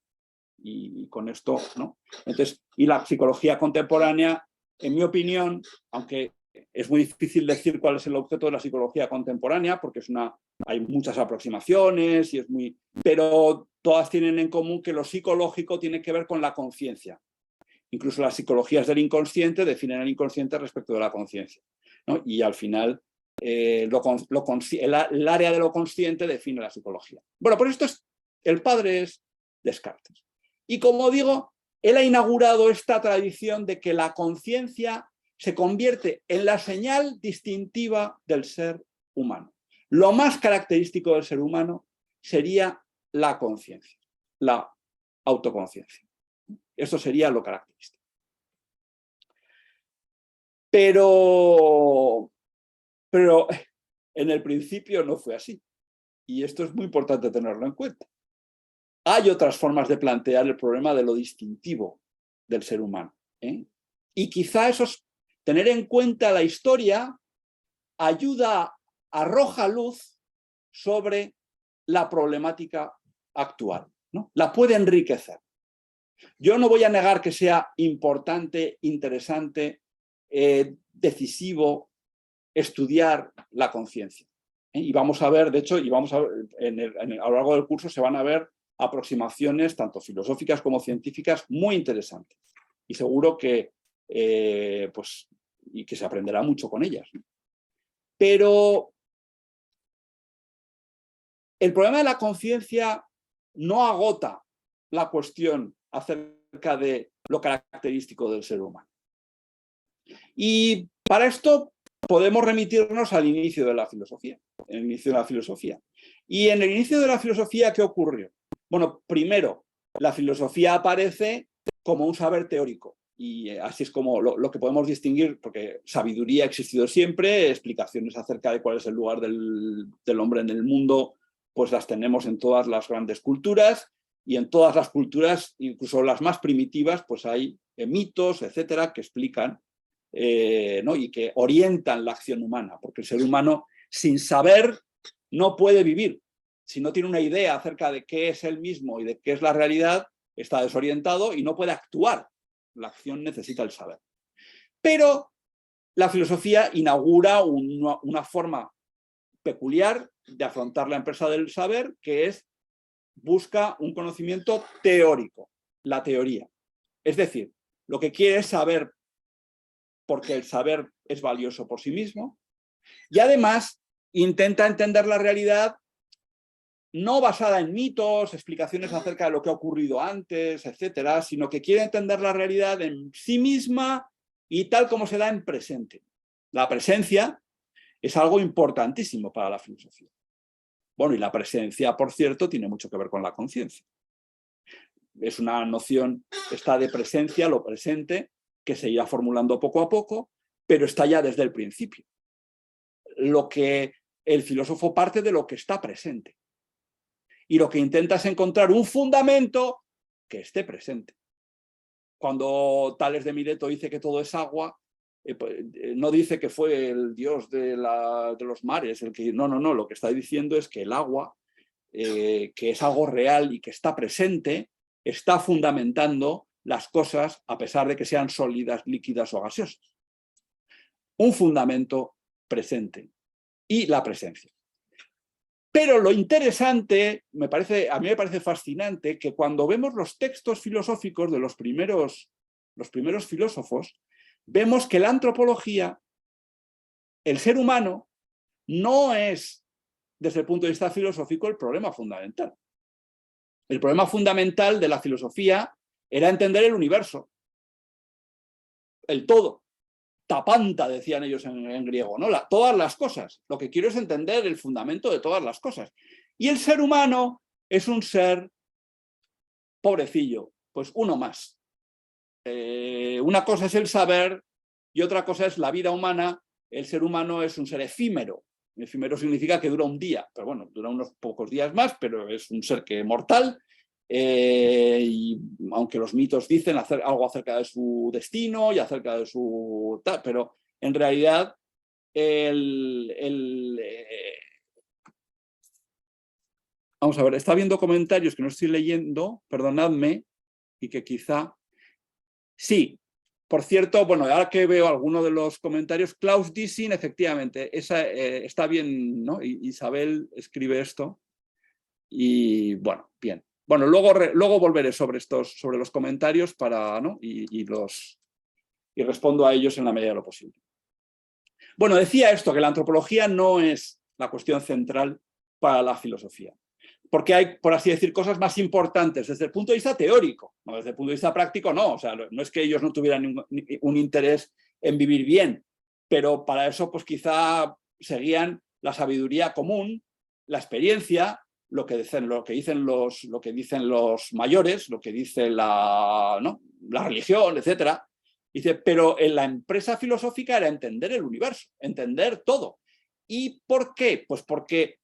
Y con esto, ¿no? Entonces, y la psicología contemporánea, en mi opinión, aunque es muy difícil decir cuál es el objeto de la psicología contemporánea, porque hay muchas aproximaciones, pero todas tienen en común que lo psicológico tiene que ver con la conciencia. Incluso las psicologías del inconsciente definen el inconsciente respecto de la conciencia, ¿no? Y al final el área de lo consciente define la psicología. Bueno, por esto el padre es Descartes. Y como digo, él ha inaugurado esta tradición de que la conciencia se convierte en la señal distintiva del ser humano. Lo más característico del ser humano sería la conciencia, la autoconciencia. Eso sería lo característico. Pero en el principio no fue así. Y esto es muy importante tenerlo en cuenta. Hay otras formas de plantear el problema de lo distintivo del ser humano, ¿eh? Y quizá tener en cuenta la historia arroja luz sobre la problemática actual, ¿no? La puede enriquecer. Yo no voy a negar que sea importante, interesante, decisivo estudiar la conciencia. Y vamos a ver, de hecho, a lo largo del curso se van a ver aproximaciones tanto filosóficas como científicas muy interesantes. Y seguro que y que se aprenderá mucho con ellas, ¿no? Pero el problema de la conciencia no agota la cuestión acerca de lo característico del ser humano. Y para esto podemos remitirnos al inicio de la filosofía. Y en el inicio de la filosofía, ¿qué ocurrió? Bueno, primero, la filosofía aparece como un saber teórico. Y así es como lo que podemos distinguir, porque sabiduría ha existido siempre, explicaciones acerca de cuál es el lugar del hombre en el mundo, pues las tenemos en todas las grandes culturas, y en todas las culturas, incluso las más primitivas, pues hay mitos, etcétera, que explican ¿no? y que orientan la acción humana, porque el ser humano sin saber no puede vivir. Si no tiene una idea acerca de qué es él mismo y de qué es la realidad, está desorientado y no puede actuar. La acción necesita el saber. Pero la filosofía inaugura una forma peculiar de afrontar la empresa del saber, que es busca un conocimiento teórico, la teoría. Es decir, lo que quiere es saber porque el saber es valioso por sí mismo y además intenta entender la realidad no basada en mitos, explicaciones acerca de lo que ha ocurrido antes, etcétera, sino que quiere entender la realidad en sí misma y tal como se da en presente. La presencia es algo importantísimo para la filosofía. Bueno, y la presencia, por cierto, tiene mucho que ver con la conciencia. Es una noción, está de presencia, lo presente, que se irá formulando poco a poco, pero está ya desde el principio. Lo que el filósofo parte de lo que está presente. Y lo que intenta es encontrar un fundamento que esté presente. Cuando Tales de Mileto dice que todo es agua, no dice que fue el dios de los mares el que... No, lo que está diciendo es que el agua, que es algo real y que está presente, está fundamentando las cosas a pesar de que sean sólidas, líquidas o gaseosas. Un fundamento presente y la presencia. Pero lo interesante, a mí me parece fascinante, que cuando vemos los textos filosóficos de los primeros filósofos, vemos que la antropología, el ser humano, no es, desde el punto de vista filosófico, el problema fundamental. El problema fundamental de la filosofía era entender el universo, el todo. Tapanta, decían ellos en griego, ¿no? Todas las cosas. Lo que quiero es entender el fundamento de todas las cosas. Y el ser humano es un ser pobrecillo, pues uno más. Una cosa es el saber y otra cosa es la vida humana. El ser humano es un ser efímero. Efímero significa que dura un día, pero bueno, dura unos pocos días más, pero es un ser que es mortal. Y aunque los mitos dicen algo acerca de su destino y acerca de su tal, pero en realidad vamos a ver, está viendo comentarios que no estoy leyendo, perdonadme, y que quizá sí. Por cierto, bueno, ahora que veo alguno de los comentarios, Klaus Dissing, efectivamente, está bien, ¿no? Isabel escribe esto y bueno, bien. Bueno, luego volveré sobre los comentarios para, ¿no? y respondo a ellos en la medida de lo posible. Bueno, decía esto, que la antropología no es la cuestión central para la filosofía, porque hay, por así decir, cosas más importantes desde el punto de vista teórico, no desde el punto de vista práctico, no. O sea, no es que ellos no tuvieran un interés en vivir bien, pero para eso pues quizá seguían la sabiduría común, la experiencia, lo que dicen los mayores, lo que dice la religión, etc. Dice, pero en la empresa filosófica era entender el universo, entender todo. ¿Y por qué? Pues porque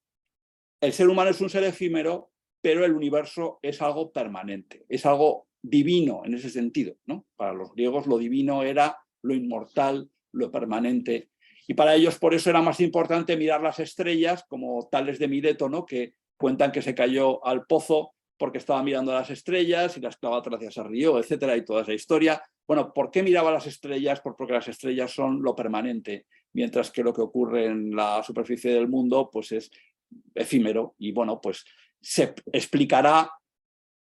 el ser humano es un ser efímero, pero el universo es algo permanente, es algo divino en ese sentido, ¿no? Para los griegos lo divino era lo inmortal, lo permanente. Y para ellos por eso era más importante mirar las estrellas, como Tales de Mileto, ¿no? Que cuentan que se cayó al pozo porque estaba mirando las estrellas y la esclava Tracia se rió, etcétera, y toda esa historia. Bueno, ¿por qué miraba las estrellas? Pues porque las estrellas son lo permanente, mientras que lo que ocurre en la superficie del mundo pues es efímero y bueno, pues se explicará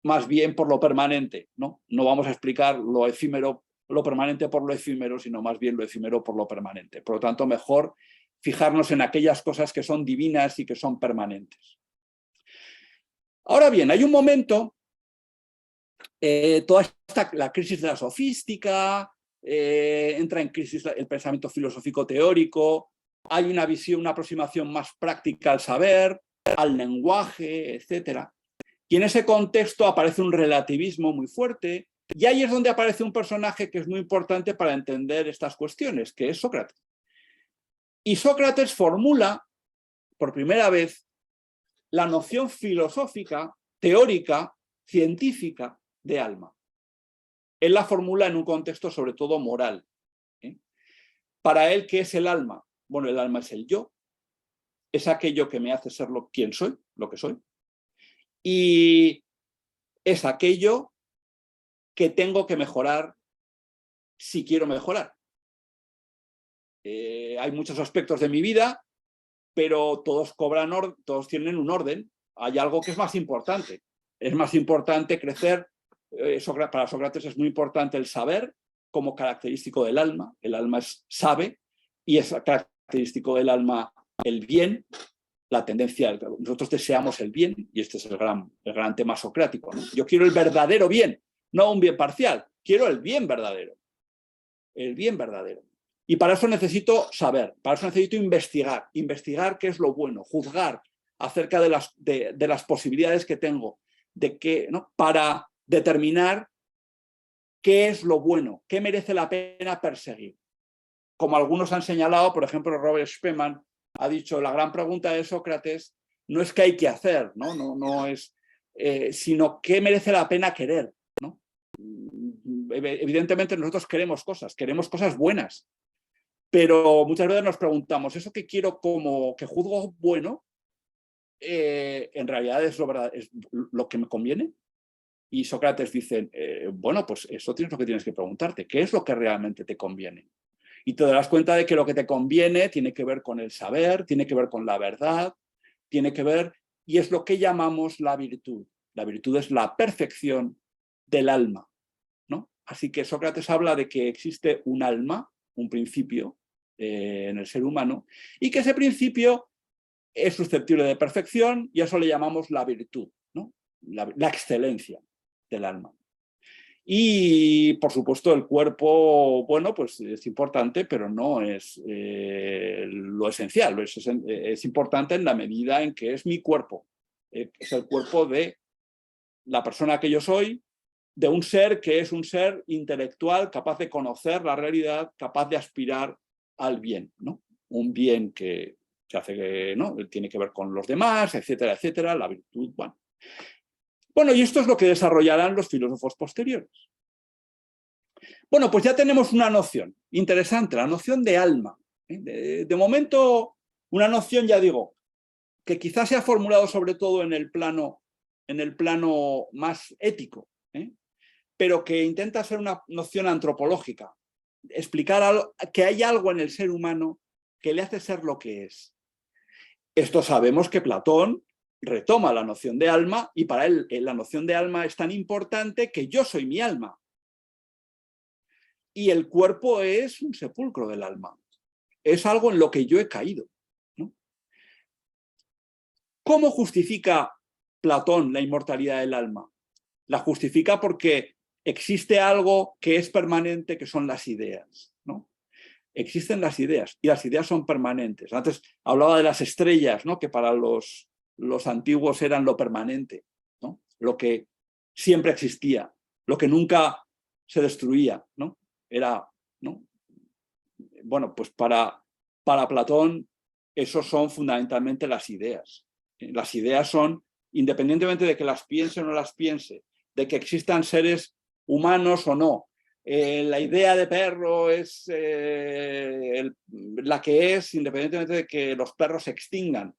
más bien por lo permanente, ¿no? No vamos a explicar lo efímero, lo permanente por lo efímero, sino más bien lo efímero por lo permanente. Por lo tanto, mejor fijarnos en aquellas cosas que son divinas y que son permanentes. Ahora bien, hay un momento, toda la crisis de la sofística, entra en crisis el pensamiento filosófico teórico, hay una visión, una aproximación más práctica al saber, al lenguaje, etc. Y en ese contexto aparece un relativismo muy fuerte Y ahí es donde aparece un personaje que es muy importante para entender estas cuestiones, que es Sócrates. Y Sócrates formula por primera vez la noción filosófica, teórica, científica de alma. Él la formula en un contexto sobre todo moral. Para él, ¿qué es el alma? Bueno, el alma es el yo, es aquello que me hace ser quien soy, lo que soy, y es aquello que tengo que mejorar si quiero mejorar. Hay muchos aspectos de mi vida, pero todos todos tienen un orden. Hay algo que es más importante. Es más importante crecer. Para Sócrates es muy importante el saber como característico del alma. El alma sabe y es característico del alma el bien, la tendencia. Nosotros deseamos el bien y este es el gran tema socrático, ¿no? Yo quiero el verdadero bien, no un bien parcial. Quiero el bien verdadero. El bien verdadero. Y para eso necesito saber, para eso necesito investigar qué es lo bueno, juzgar acerca de las posibilidades que tengo, ¿no? Para determinar qué es lo bueno, qué merece la pena perseguir. Como algunos han señalado, por ejemplo, Robert Spemann ha dicho, la gran pregunta de Sócrates no es qué hay que hacer, no es, sino qué merece la pena querer, ¿no? Evidentemente nosotros queremos cosas buenas. Pero muchas veces nos preguntamos, ¿eso que quiero como que juzgo bueno, en realidad es lo que me conviene? Y Sócrates dice, bueno, pues eso es lo que tienes que preguntarte, ¿qué es lo que realmente te conviene? Y te darás cuenta de que lo que te conviene tiene que ver con el saber, tiene que ver con la verdad, tiene que ver, y es lo que llamamos la virtud. La virtud es la perfección del alma, ¿no? Así que Sócrates habla de que existe un alma, un principio, en el ser humano, y que ese principio es susceptible de perfección y a eso le llamamos la virtud, ¿no? La excelencia del alma. Y, por supuesto, el cuerpo, bueno, pues es importante, pero no es lo esencial. Es importante en la medida en que es mi cuerpo. Es el cuerpo de la persona que yo soy, de un ser que es un ser intelectual, capaz de conocer la realidad, capaz de aspirar al bien, ¿no? Un bien que hace que, ¿no? Tiene que ver con los demás, etcétera, etcétera, la virtud, bueno. Bueno, y esto es lo que desarrollarán los filósofos posteriores. Bueno, pues ya tenemos una noción interesante, la noción de alma. De momento, una noción, ya digo, que quizás se ha formulado sobre todo en el plano más ético, pero que intenta ser una noción antropológica, explicar que hay algo en el ser humano que le hace ser lo que es. Esto sabemos que Platón retoma la noción de alma y para él la noción de alma es tan importante que yo soy mi alma. Y el cuerpo es un sepulcro del alma. Es algo en lo que yo he caído, ¿no? ¿Cómo justifica Platón la inmortalidad del alma? La justifica porque existe algo que es permanente, que son las ideas, ¿no? Existen las ideas y las ideas son permanentes. Antes hablaba de las estrellas, ¿no? Que para los antiguos eran lo permanente, ¿no? Lo que siempre existía, lo que nunca se destruía, ¿no? Era, ¿no? Bueno, pues para Platón esos son fundamentalmente las ideas. Las ideas son, independientemente de que las piense o no las piense, de que existan seres humanos o no, la idea de perro es la que es, independientemente de que los perros se extingan.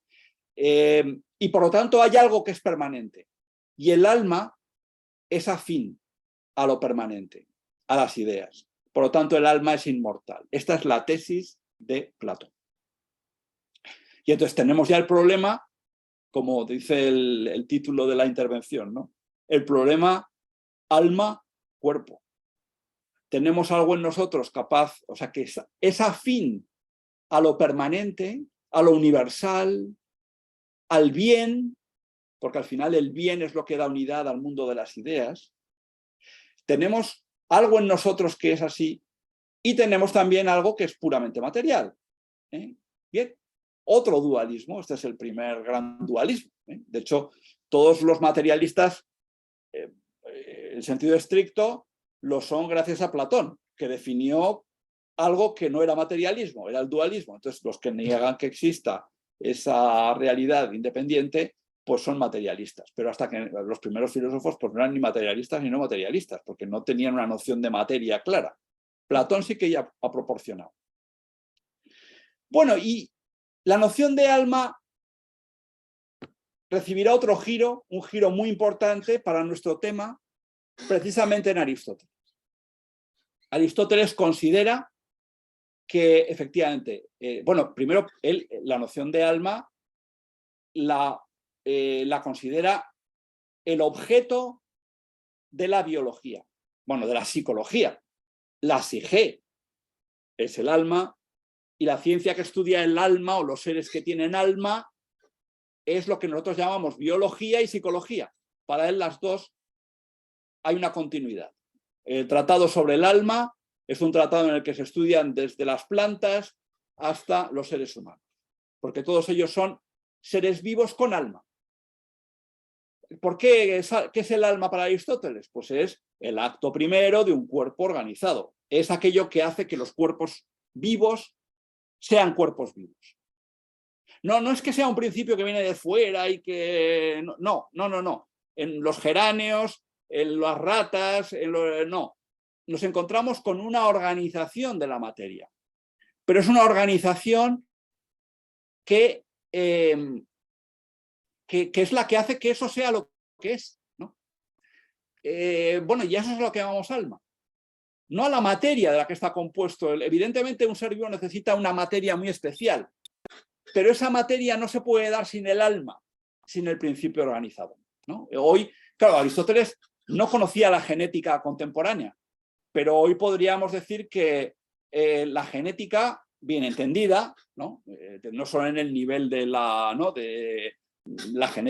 Y por lo tanto hay algo que es permanente. Y el alma es afín a lo permanente, a las ideas. Por lo tanto, el alma es inmortal. Esta es la tesis de Platón. Y entonces tenemos ya el problema, como dice el título de la intervención, ¿no? El problema alma-cuerpo. Tenemos algo en nosotros capaz, o sea, que es afín a lo permanente, a lo universal, al bien, porque al final el bien es lo que da unidad al mundo de las ideas. Tenemos algo en nosotros que es así y tenemos también algo que es puramente material. Bien, otro dualismo, este es el primer gran dualismo. De hecho, todos los materialistas, en sentido estricto, lo son gracias a Platón, que definió algo que no era materialismo, era el dualismo. Entonces, los que niegan que exista esa realidad independiente, pues son materialistas. Pero hasta que los primeros filósofos pues no eran ni materialistas ni no materialistas, porque no tenían una noción de materia clara. Platón sí que ya ha proporcionado. Bueno, y la noción de alma recibirá otro giro, un giro muy importante para nuestro tema, precisamente en Aristóteles. Aristóteles considera que efectivamente, bueno, primero él la noción de alma la considera el objeto de la biología, bueno, de la psicología. La psique es el alma y la ciencia que estudia el alma o los seres que tienen alma es lo que nosotros llamamos biología y psicología. Para él las dos hay una continuidad. El tratado sobre el alma es un tratado en el que se estudian desde las plantas hasta los seres humanos, porque todos ellos son seres vivos con alma. ¿Por qué? ¿Qué es el alma para Aristóteles? Pues es el acto primero de un cuerpo organizado. Es aquello que hace que los cuerpos vivos sean cuerpos vivos. No es que sea un principio que viene de fuera y que... No. En los geráneos, en las ratas, no. Nos encontramos con una organización de la materia. Pero es una organización que es la que hace que eso sea lo que es, ¿no? Bueno, y eso es lo que llamamos alma. No a la materia de la que está compuesto. Evidentemente un ser vivo necesita una materia muy especial, pero esa materia no se puede dar sin el alma, sin el principio organizado, ¿no? Hoy, claro, Aristóteles no conocía la genética contemporánea, pero hoy podríamos decir que la genética, bien entendida, ¿no? No solo en el nivel de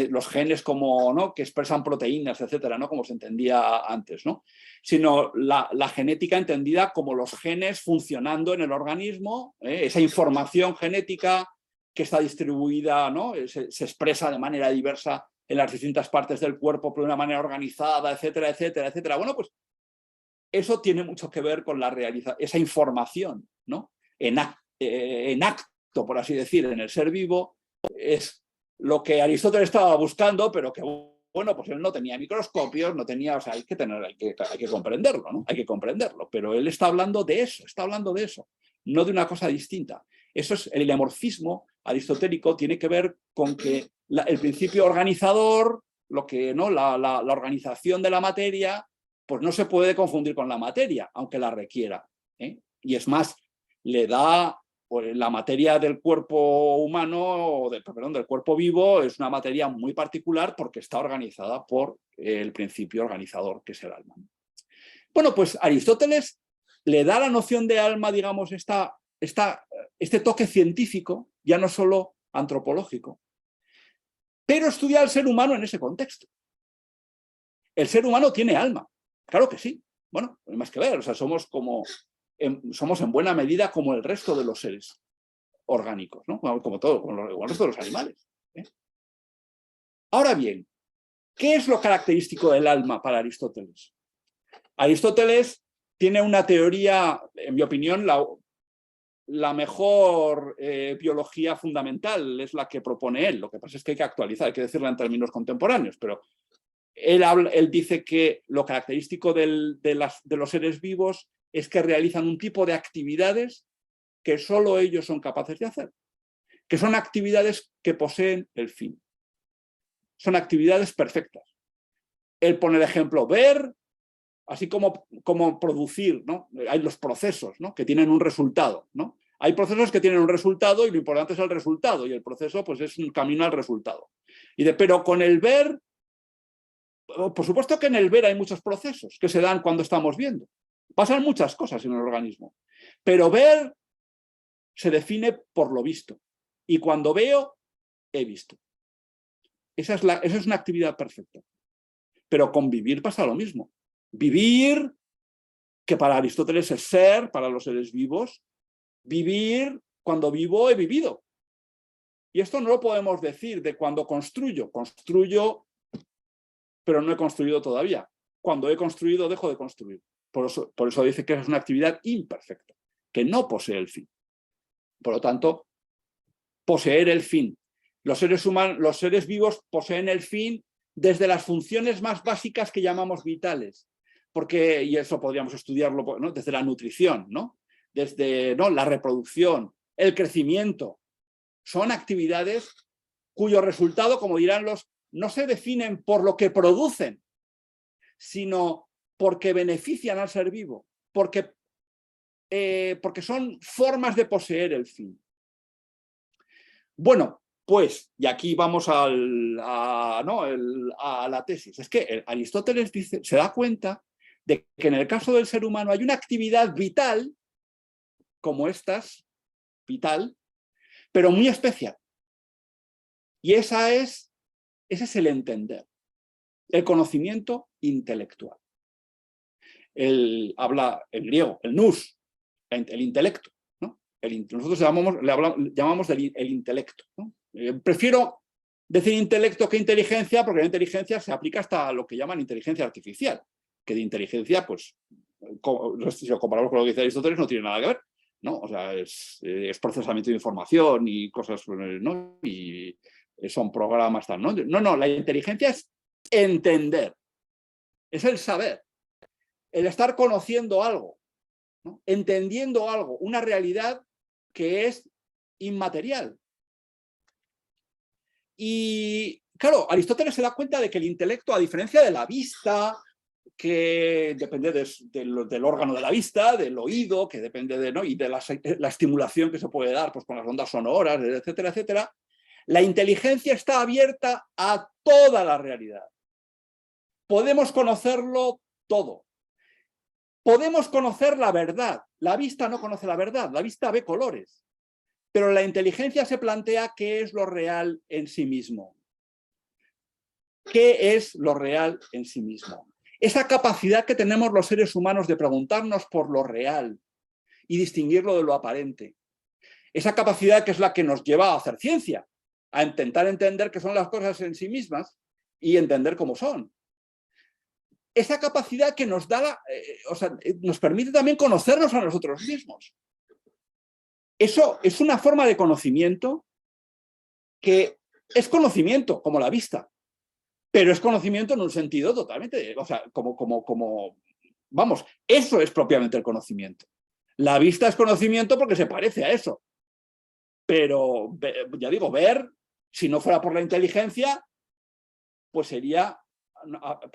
los genes como, ¿no? que expresan proteínas, etcétera, ¿no? como se entendía antes, ¿no? Sino la genética entendida como los genes funcionando en el organismo, esa información genética que está distribuida, ¿no? se expresa de manera diversa en las distintas partes del cuerpo, pero de una manera organizada, etcétera, etcétera, etcétera. Bueno, pues eso tiene mucho que ver con la realidad, esa información, ¿no? en acto, por así decir, en el ser vivo, es lo que Aristóteles estaba buscando, pero que, bueno, pues él no tenía microscopios, no tenía, o sea, hay que comprenderlo, ¿no? Hay que comprenderlo, pero él está hablando de eso, no de una cosa distinta. Eso es el amorfismo aristotélico, tiene que ver con que el principio organizador, lo que, ¿no? la organización de la materia, pues no se puede confundir con la materia, aunque la requiera, ¿eh? Y es más, le da pues, la materia del cuerpo humano, del cuerpo vivo, es una materia muy particular porque está organizada por el principio organizador, que es el alma. Bueno, pues Aristóteles le da la noción de alma, digamos, este toque científico, ya no solo antropológico, pero estudia al ser humano en ese contexto. El ser humano tiene alma, claro que sí. Bueno, no hay más que ver, o sea, somos en buena medida como el resto de los seres orgánicos, ¿no? Como todo, como el resto de los animales, ¿eh? Ahora bien, ¿qué es lo característico del alma para Aristóteles? Aristóteles tiene una teoría, en mi opinión, la mejor biología fundamental es la que propone él. Lo que pasa es que hay que actualizar, hay que decirla en términos contemporáneos, pero él dice que lo característico de los seres vivos es que realizan un tipo de actividades que solo ellos son capaces de hacer, que son actividades que poseen el fin. Son actividades perfectas. Él pone el ejemplo ver, así como producir, ¿no? Hay los procesos, ¿no? que tienen un resultado, ¿no? Hay procesos que tienen un resultado y lo importante es el resultado, y el proceso pues, es un camino al resultado. Pero con el ver, por supuesto que en el ver hay muchos procesos que se dan cuando estamos viendo. Pasan muchas cosas en el organismo, pero ver se define por lo visto. Y cuando veo, he visto. Esa es una actividad perfecta. Pero con vivir pasa lo mismo. Vivir, que para Aristóteles es ser, para los seres vivos, vivir, cuando vivo, he vivido. Y esto no lo podemos decir de cuando construyo. Construyo, pero no he construido todavía. Cuando he construido, dejo de construir. Por eso dice que es una actividad imperfecta, que no posee el fin. Por lo tanto, poseer el fin. Los seres humanos, los seres vivos poseen el fin desde las funciones más básicas que llamamos vitales. Porque, y eso podríamos estudiarlo, ¿no?, desde la nutrición, ¿no?, desde, ¿no?, la reproducción, el crecimiento. Son actividades cuyo resultado, como dirán no se definen por lo que producen, sino porque benefician al ser vivo, porque son formas de poseer el fin. Bueno, pues, y aquí vamos a la tesis, es que Aristóteles se da cuenta de que en el caso del ser humano hay una actividad vital, como estas, vital, pero muy especial. Y ese es el entender, el conocimiento intelectual. Habla en griego, el nous, el intelecto, ¿no? Nosotros llamamos el intelecto, ¿no? Prefiero decir intelecto que inteligencia, porque la inteligencia se aplica hasta lo que llaman inteligencia artificial, que de inteligencia, pues, si lo comparamos con lo que dice Aristóteles, no tiene nada que ver, ¿no? O sea, es procesamiento de información y cosas, ¿no? Y son programas, tal, ¿no? No, la inteligencia es entender, es el saber, el estar conociendo algo, ¿no?, entendiendo algo, una realidad que es inmaterial. Y claro, Aristóteles se da cuenta de que el intelecto, a diferencia de la vista, que depende del órgano de la vista, del oído, que depende de, ¿no?, y de la estimulación que se puede dar, pues, con las ondas sonoras, etcétera, etcétera, la inteligencia está abierta a toda la realidad. Podemos conocerlo todo. Podemos conocer la verdad. La vista no conoce la verdad, la vista ve colores. Pero la inteligencia se plantea qué es lo real en sí mismo. ¿Qué es lo real en sí mismo? Esa capacidad que tenemos los seres humanos de preguntarnos por lo real y distinguirlo de lo aparente. Esa capacidad que es la que nos lleva a hacer ciencia, a intentar entender qué son las cosas en sí mismas y entender cómo son. Esa capacidad que nos da, nos permite también conocernos a nosotros mismos. Eso es una forma de conocimiento que es conocimiento, como la vista, pero es conocimiento en un sentido totalmente, o sea, vamos, eso es propiamente el conocimiento. La vista es conocimiento porque se parece a eso, pero, ya digo, ver, si no fuera por la inteligencia, pues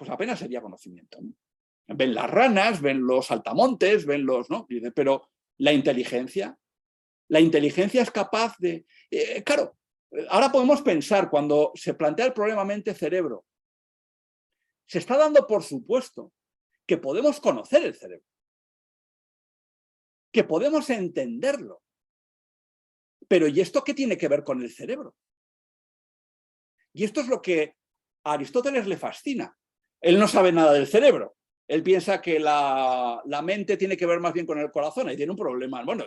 apenas sería conocimiento, ¿no? Ven las ranas, ven los saltamontes, ven los, ¿no? Pero la inteligencia es capaz de... claro, ahora podemos pensar, cuando se plantea el problema mente-cerebro, se está dando por supuesto que podemos conocer el cerebro, que podemos entenderlo. Pero ¿y esto qué tiene que ver con el cerebro? Y esto es lo que a Aristóteles le fascina. Él no sabe nada del cerebro. Él piensa que la mente tiene que ver más bien con el corazón. Ahí tiene un problema. Bueno,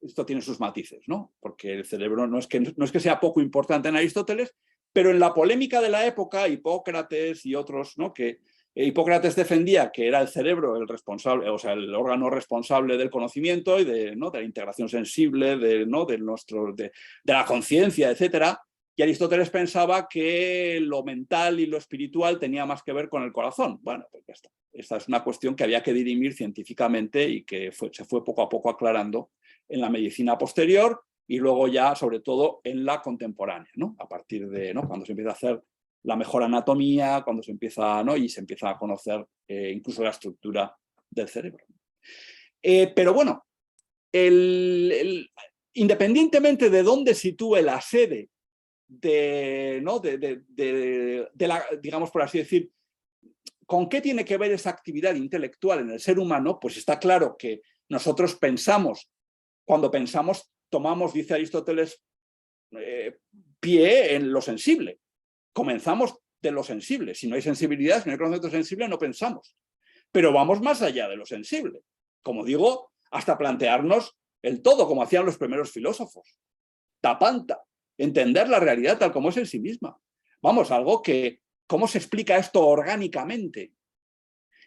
esto tiene sus matices, ¿no? Porque el cerebro no es que sea poco importante en Aristóteles, pero en la polémica de la época, Hipócrates y otros, ¿no?, que Hipócrates defendía que era el cerebro el responsable, o sea, el órgano responsable del conocimiento y de la integración sensible, de la conciencia, etcétera. Y Aristóteles pensaba que lo mental y lo espiritual tenía más que ver con el corazón. Bueno, pues ya está. Esta es una cuestión que había que dirimir científicamente y que se fue poco a poco aclarando en la medicina posterior y luego ya, sobre todo, en la contemporánea, ¿no? A partir de, ¿no?, cuando se empieza a hacer la mejor anatomía, cuando se empieza, ¿no?, y se empieza a conocer incluso la estructura del cerebro. Pero bueno, independientemente de dónde sitúe la sede de la, digamos, por así decir, ¿con qué tiene que ver esa actividad intelectual en el ser humano? Pues está claro que nosotros pensamos, cuando pensamos, tomamos, dice Aristóteles, pie en lo sensible. Comenzamos de lo sensible. Si no hay sensibilidad, si no hay concepto sensible, no pensamos. Pero vamos más allá de lo sensible. Como digo, hasta plantearnos el todo, como hacían los primeros filósofos. Tapanta. Entender la realidad tal como es en sí misma. Vamos, algo que, ¿cómo se explica esto orgánicamente?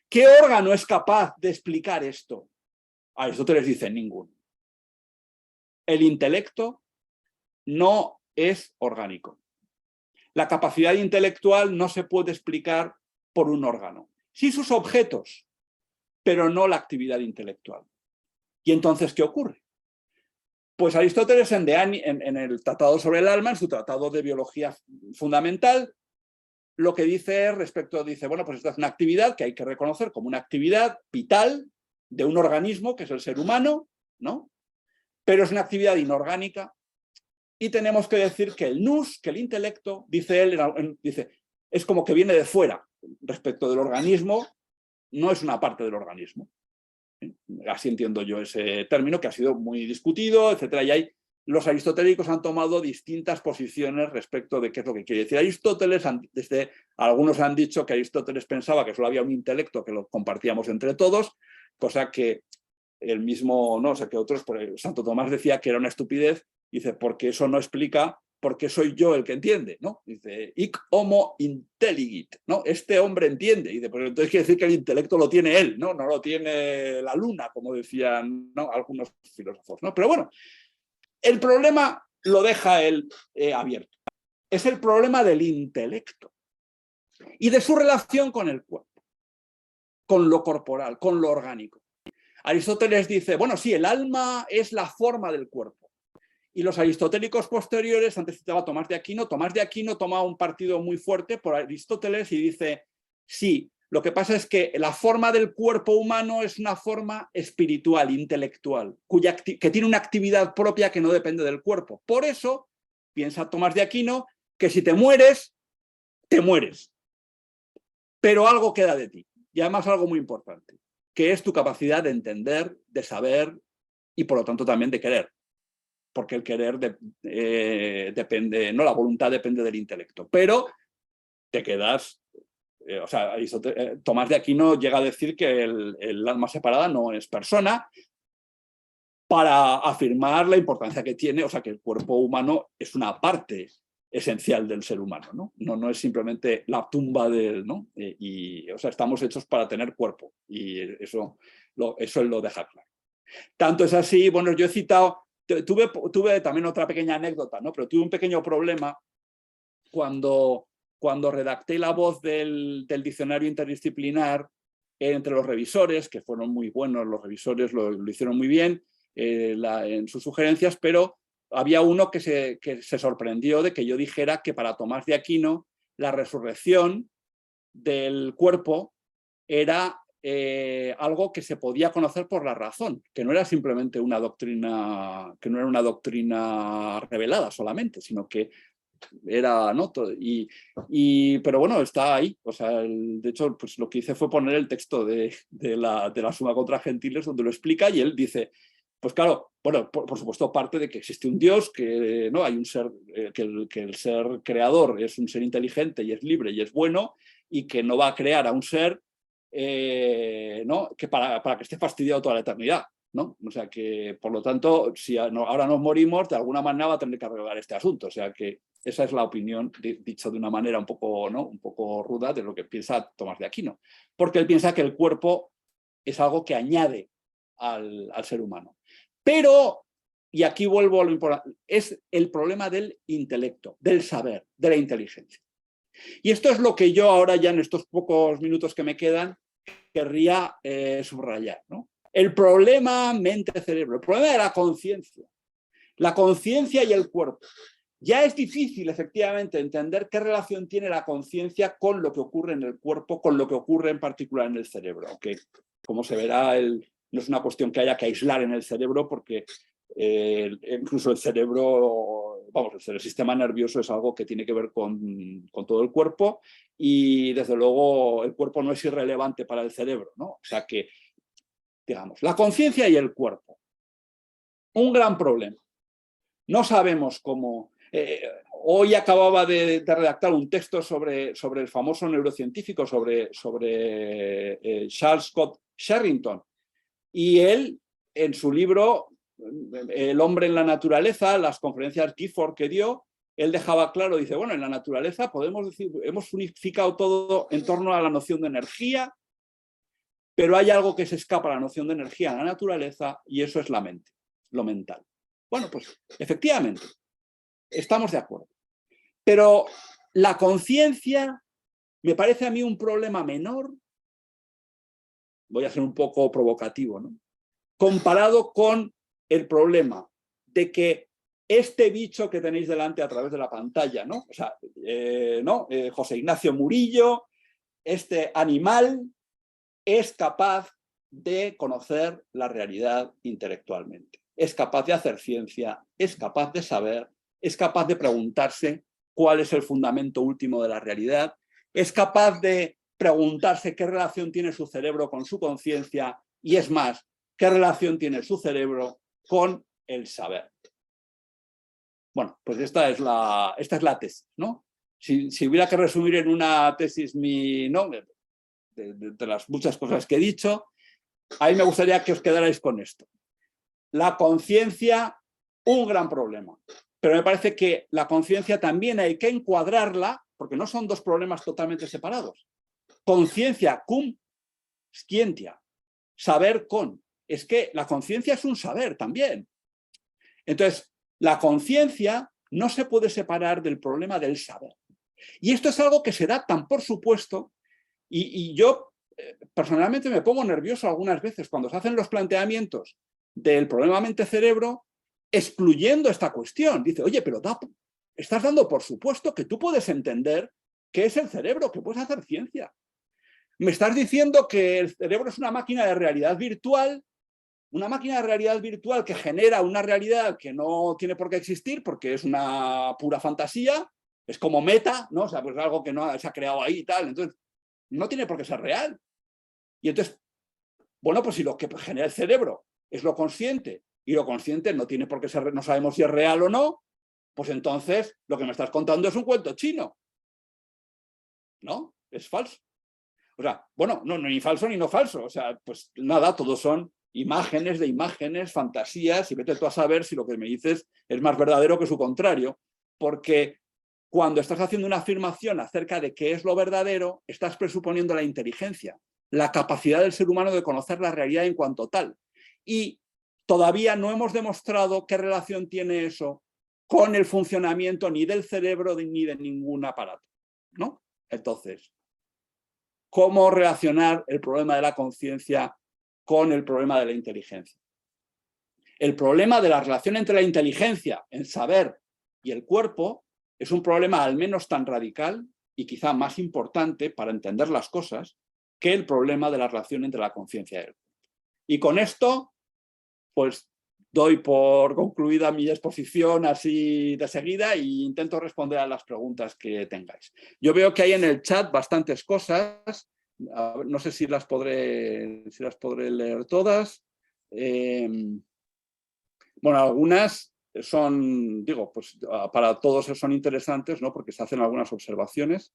¿Qué órgano es capaz de explicar esto? Aristóteles dice ninguno. El intelecto no es orgánico. La capacidad intelectual no se puede explicar por un órgano. Sí sus objetos, pero no la actividad intelectual. ¿Y entonces qué ocurre? Pues Aristóteles en el Tratado sobre el Alma, en su Tratado de Biología Fundamental, lo que dice dice, bueno, pues esta es una actividad que hay que reconocer como una actividad vital de un organismo, que es el ser humano, ¿no? Pero es una actividad inorgánica y tenemos que decir que el nous, que el intelecto, dice él, dice, es como que viene de fuera respecto del organismo, no es una parte del organismo. Así entiendo yo ese término, que ha sido muy discutido, etcétera, y los aristotélicos han tomado distintas posiciones respecto de qué es lo que quiere decir Aristóteles. Algunos han dicho que Aristóteles pensaba que solo había un intelecto que lo compartíamos entre todos, cosa que el mismo, no, o sea, que otros, Santo Tomás decía que era una estupidez, dice, porque eso no explica por qué soy yo el que entiende, ¿no? Dice, hic homo intelligit, ¿no? Este hombre entiende, y dice, pues entonces quiere decir que el intelecto lo tiene él, ¿no? No lo tiene la luna, como decían, ¿no?, algunos filósofos, ¿no? Pero bueno, el problema lo deja él abierto. Es el problema del intelecto y de su relación con el cuerpo, con lo corporal, con lo orgánico. Aristóteles dice, bueno, sí, el alma es la forma del cuerpo. Y los aristotélicos posteriores, antes citaba a Tomás de Aquino toma un partido muy fuerte por Aristóteles y dice, sí, lo que pasa es que la forma del cuerpo humano es una forma espiritual, intelectual, que tiene una actividad propia que no depende del cuerpo. Por eso, piensa Tomás de Aquino, que si te mueres, te mueres. Pero algo queda de ti. Y además algo muy importante, que es tu capacidad de entender, de saber y por lo tanto también de querer. Porque el querer depende, no, la voluntad depende del intelecto, pero te quedas, o sea, Tomás de Aquino llega a decir que el alma separada no es persona, para afirmar la importancia que tiene, o sea, que el cuerpo humano es una parte esencial del ser humano, ¿no? No es simplemente la tumba del, ¿no? O sea, estamos hechos para tener cuerpo, y eso él lo deja claro. Tanto es así, bueno, yo he citado, tuve también otra pequeña anécdota, ¿no? Pero tuve un pequeño problema cuando redacté la voz del diccionario interdisciplinar entre los revisores, que fueron muy buenos, los revisores lo hicieron muy bien en sus sugerencias, pero había uno que se sorprendió de que yo dijera que para Tomás de Aquino la resurrección del cuerpo era algo que se podía conocer por la razón, que no era simplemente una doctrina, que no era una doctrina revelada solamente, sino que era, ¿no? Pero bueno, está ahí. O sea, de hecho, pues lo que hice fue poner el texto de la Suma contra Gentiles, donde lo explica, y él dice, pues claro, bueno, por supuesto parte de que existe un Dios, que no hay un ser, que el ser creador es un ser inteligente y es libre y es bueno, y que no va a crear a un ser ¿no?, que para que esté fastidiado toda la eternidad, ¿no? O sea que, por lo tanto, si ahora nos morimos, de alguna manera va a tener que arreglar este asunto. O sea que esa es la opinión, dicho de una manera un poco ruda, de lo que piensa Tomás de Aquino. Porque él piensa que el cuerpo es algo que añade al ser humano. Pero, y aquí vuelvo a lo importante, es el problema del intelecto, del saber, de la inteligencia. Y esto es lo que yo ahora, ya en estos pocos minutos que me quedan, querría subrayar, ¿no? El problema mente-cerebro, el problema de la conciencia y el cuerpo. Ya es difícil, efectivamente, entender qué relación tiene la conciencia con lo que ocurre en el cuerpo, con lo que ocurre en particular en el cerebro. Aunque, como se verá, no es una cuestión que haya que aislar en el cerebro, porque incluso el cerebro, el sistema nervioso es algo que tiene que ver con todo el cuerpo, y desde luego el cuerpo no es irrelevante para el cerebro, ¿no? O sea que, digamos, la conciencia y el cuerpo. Un gran problema. No sabemos cómo. Hoy acababa de redactar un texto sobre el famoso neurocientífico, sobre Charles Scott Sherrington. Y él, en su libro El hombre en la naturaleza, las conferencias Gifford que dio, él dejaba claro, dice, bueno, en la naturaleza podemos decir, hemos unificado todo en torno a la noción de energía, pero hay algo que se escapa a la noción de energía en la naturaleza y eso es la mente, lo mental. Bueno, pues efectivamente, estamos de acuerdo. Pero la conciencia me parece a mí un problema menor, voy a ser un poco provocativo, ¿no? Comparado con el problema de que este bicho que tenéis delante a través de la pantalla, ¿no? O sea, José Ignacio Murillo, este animal es capaz de conocer la realidad intelectualmente, es capaz de hacer ciencia, es capaz de saber, es capaz de preguntarse cuál es el fundamento último de la realidad, es capaz de preguntarse qué relación tiene su cerebro con su conciencia y es más, qué relación tiene su cerebro con el saber. Bueno, pues esta es la tesis, ¿no? Si hubiera que resumir en una tesis ¿no? de las muchas cosas que he dicho, a mí me gustaría que os quedarais con esto. La conciencia, un gran problema. Pero me parece que la conciencia también hay que encuadrarla, porque no son dos problemas totalmente separados. Conciencia cum scientia, saber con. Es que la conciencia es un saber también. Entonces, la conciencia no se puede separar del problema del saber. Y esto es algo que se da tan por supuesto, y yo personalmente me pongo nervioso algunas veces cuando se hacen los planteamientos del problema mente-cerebro, excluyendo esta cuestión. Dice, oye, pero estás dando por supuesto que tú puedes entender qué es el cerebro, que puedes hacer ciencia. Me estás diciendo que el cerebro es una máquina de realidad virtual, que genera una realidad que no tiene por qué existir porque es una pura fantasía, es como meta, ¿no? O sea, pues algo que no se ha creado ahí y tal, entonces no tiene por qué ser real. Y entonces, bueno, pues si lo que genera el cerebro es lo consciente y lo consciente no tiene por qué ser, no sabemos si es real o no, pues entonces lo que me estás contando es un cuento chino. ¿No? Es falso. O sea, bueno, no, ni falso ni no falso. O sea, pues nada, todos son imágenes de imágenes, fantasías, y vete tú a saber si lo que me dices es más verdadero que su contrario. Porque cuando estás haciendo una afirmación acerca de qué es lo verdadero, estás presuponiendo la inteligencia, la capacidad del ser humano de conocer la realidad en cuanto tal. Y todavía no hemos demostrado qué relación tiene eso con el funcionamiento ni del cerebro ni de ningún aparato, ¿no? Entonces, ¿cómo relacionar el problema de la conciencia con el problema de la inteligencia? El problema de la relación entre la inteligencia, el saber y el cuerpo es un problema al menos tan radical y quizá más importante para entender las cosas que el problema de la relación entre la conciencia y el cuerpo. Y con esto, pues doy por concluida mi exposición así de seguida e intento responder a las preguntas que tengáis. Yo veo que hay en el chat bastantes cosas, no sé si las podré leer todas. Bueno, algunas son, digo, pues para todos son interesantes, ¿no? Porque se hacen algunas observaciones.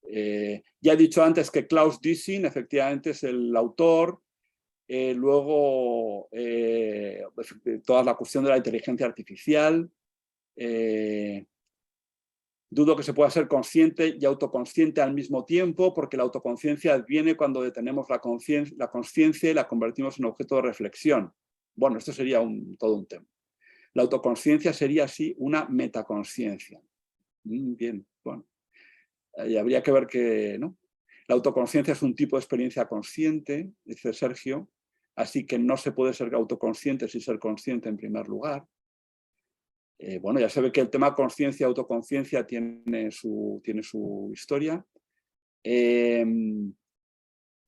Ya he dicho antes que Klaus Dissing efectivamente es el autor. Luego, toda la cuestión de la inteligencia artificial. Dudo que se pueda ser consciente y autoconsciente al mismo tiempo, porque la autoconciencia adviene cuando detenemos la conciencia y la convertimos en objeto de reflexión. Bueno, esto sería todo un tema. La autoconsciencia sería así una metaconsciencia. Bien, bueno. Y habría que ver que, ¿no? La autoconsciencia es un tipo de experiencia consciente, dice Sergio, así que no se puede ser autoconsciente sin ser consciente en primer lugar. Bueno, ya se ve que el tema conciencia, autoconciencia tiene su historia.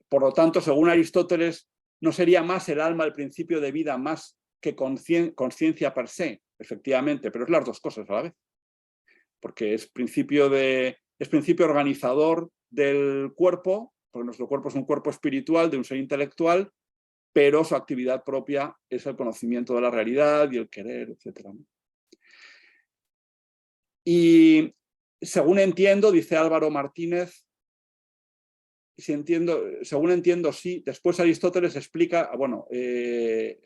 Por lo tanto, según Aristóteles, no sería más el alma el principio de vida más que conciencia per se, efectivamente, pero es las dos cosas a la vez. Porque es principio organizador del cuerpo, porque nuestro cuerpo es un cuerpo espiritual de un ser intelectual, pero su actividad propia es el conocimiento de la realidad y el querer, etc. Y según entiendo, dice Álvaro Martínez, según entiendo, sí, después Aristóteles explica, bueno,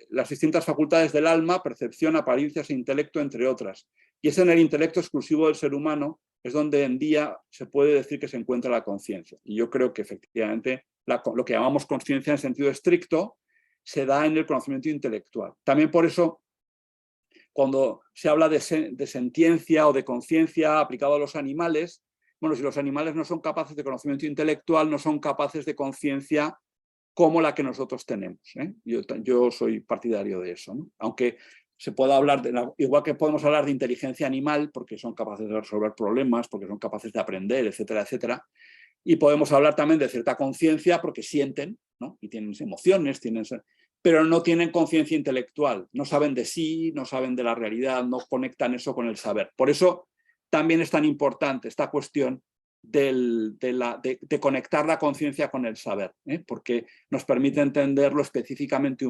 las distintas facultades del alma, percepción, apariencias e intelecto, entre otras. Y es en el intelecto exclusivo del ser humano, es donde en día se puede decir que se encuentra la conciencia. Y yo creo que efectivamente lo que llamamos conciencia en sentido estricto, se da en el conocimiento intelectual. También por eso, cuando se habla de sentiencia o de conciencia aplicado a los animales, bueno, si los animales no son capaces de conocimiento intelectual, no son capaces de conciencia como la que nosotros tenemos, ¿eh? Yo soy partidario de eso, ¿no? Aunque se pueda hablar, igual que podemos hablar de inteligencia animal, porque son capaces de resolver problemas, porque son capaces de aprender, etcétera, etcétera. Y podemos hablar también de cierta conciencia porque sienten, ¿no? Y tienen emociones, pero no tienen conciencia intelectual, no saben de sí, no saben de la realidad, no conectan eso con el saber. Por eso también es tan importante esta cuestión de conectar la conciencia con el saber, ¿eh? Porque nos permite entender lo específicamente humano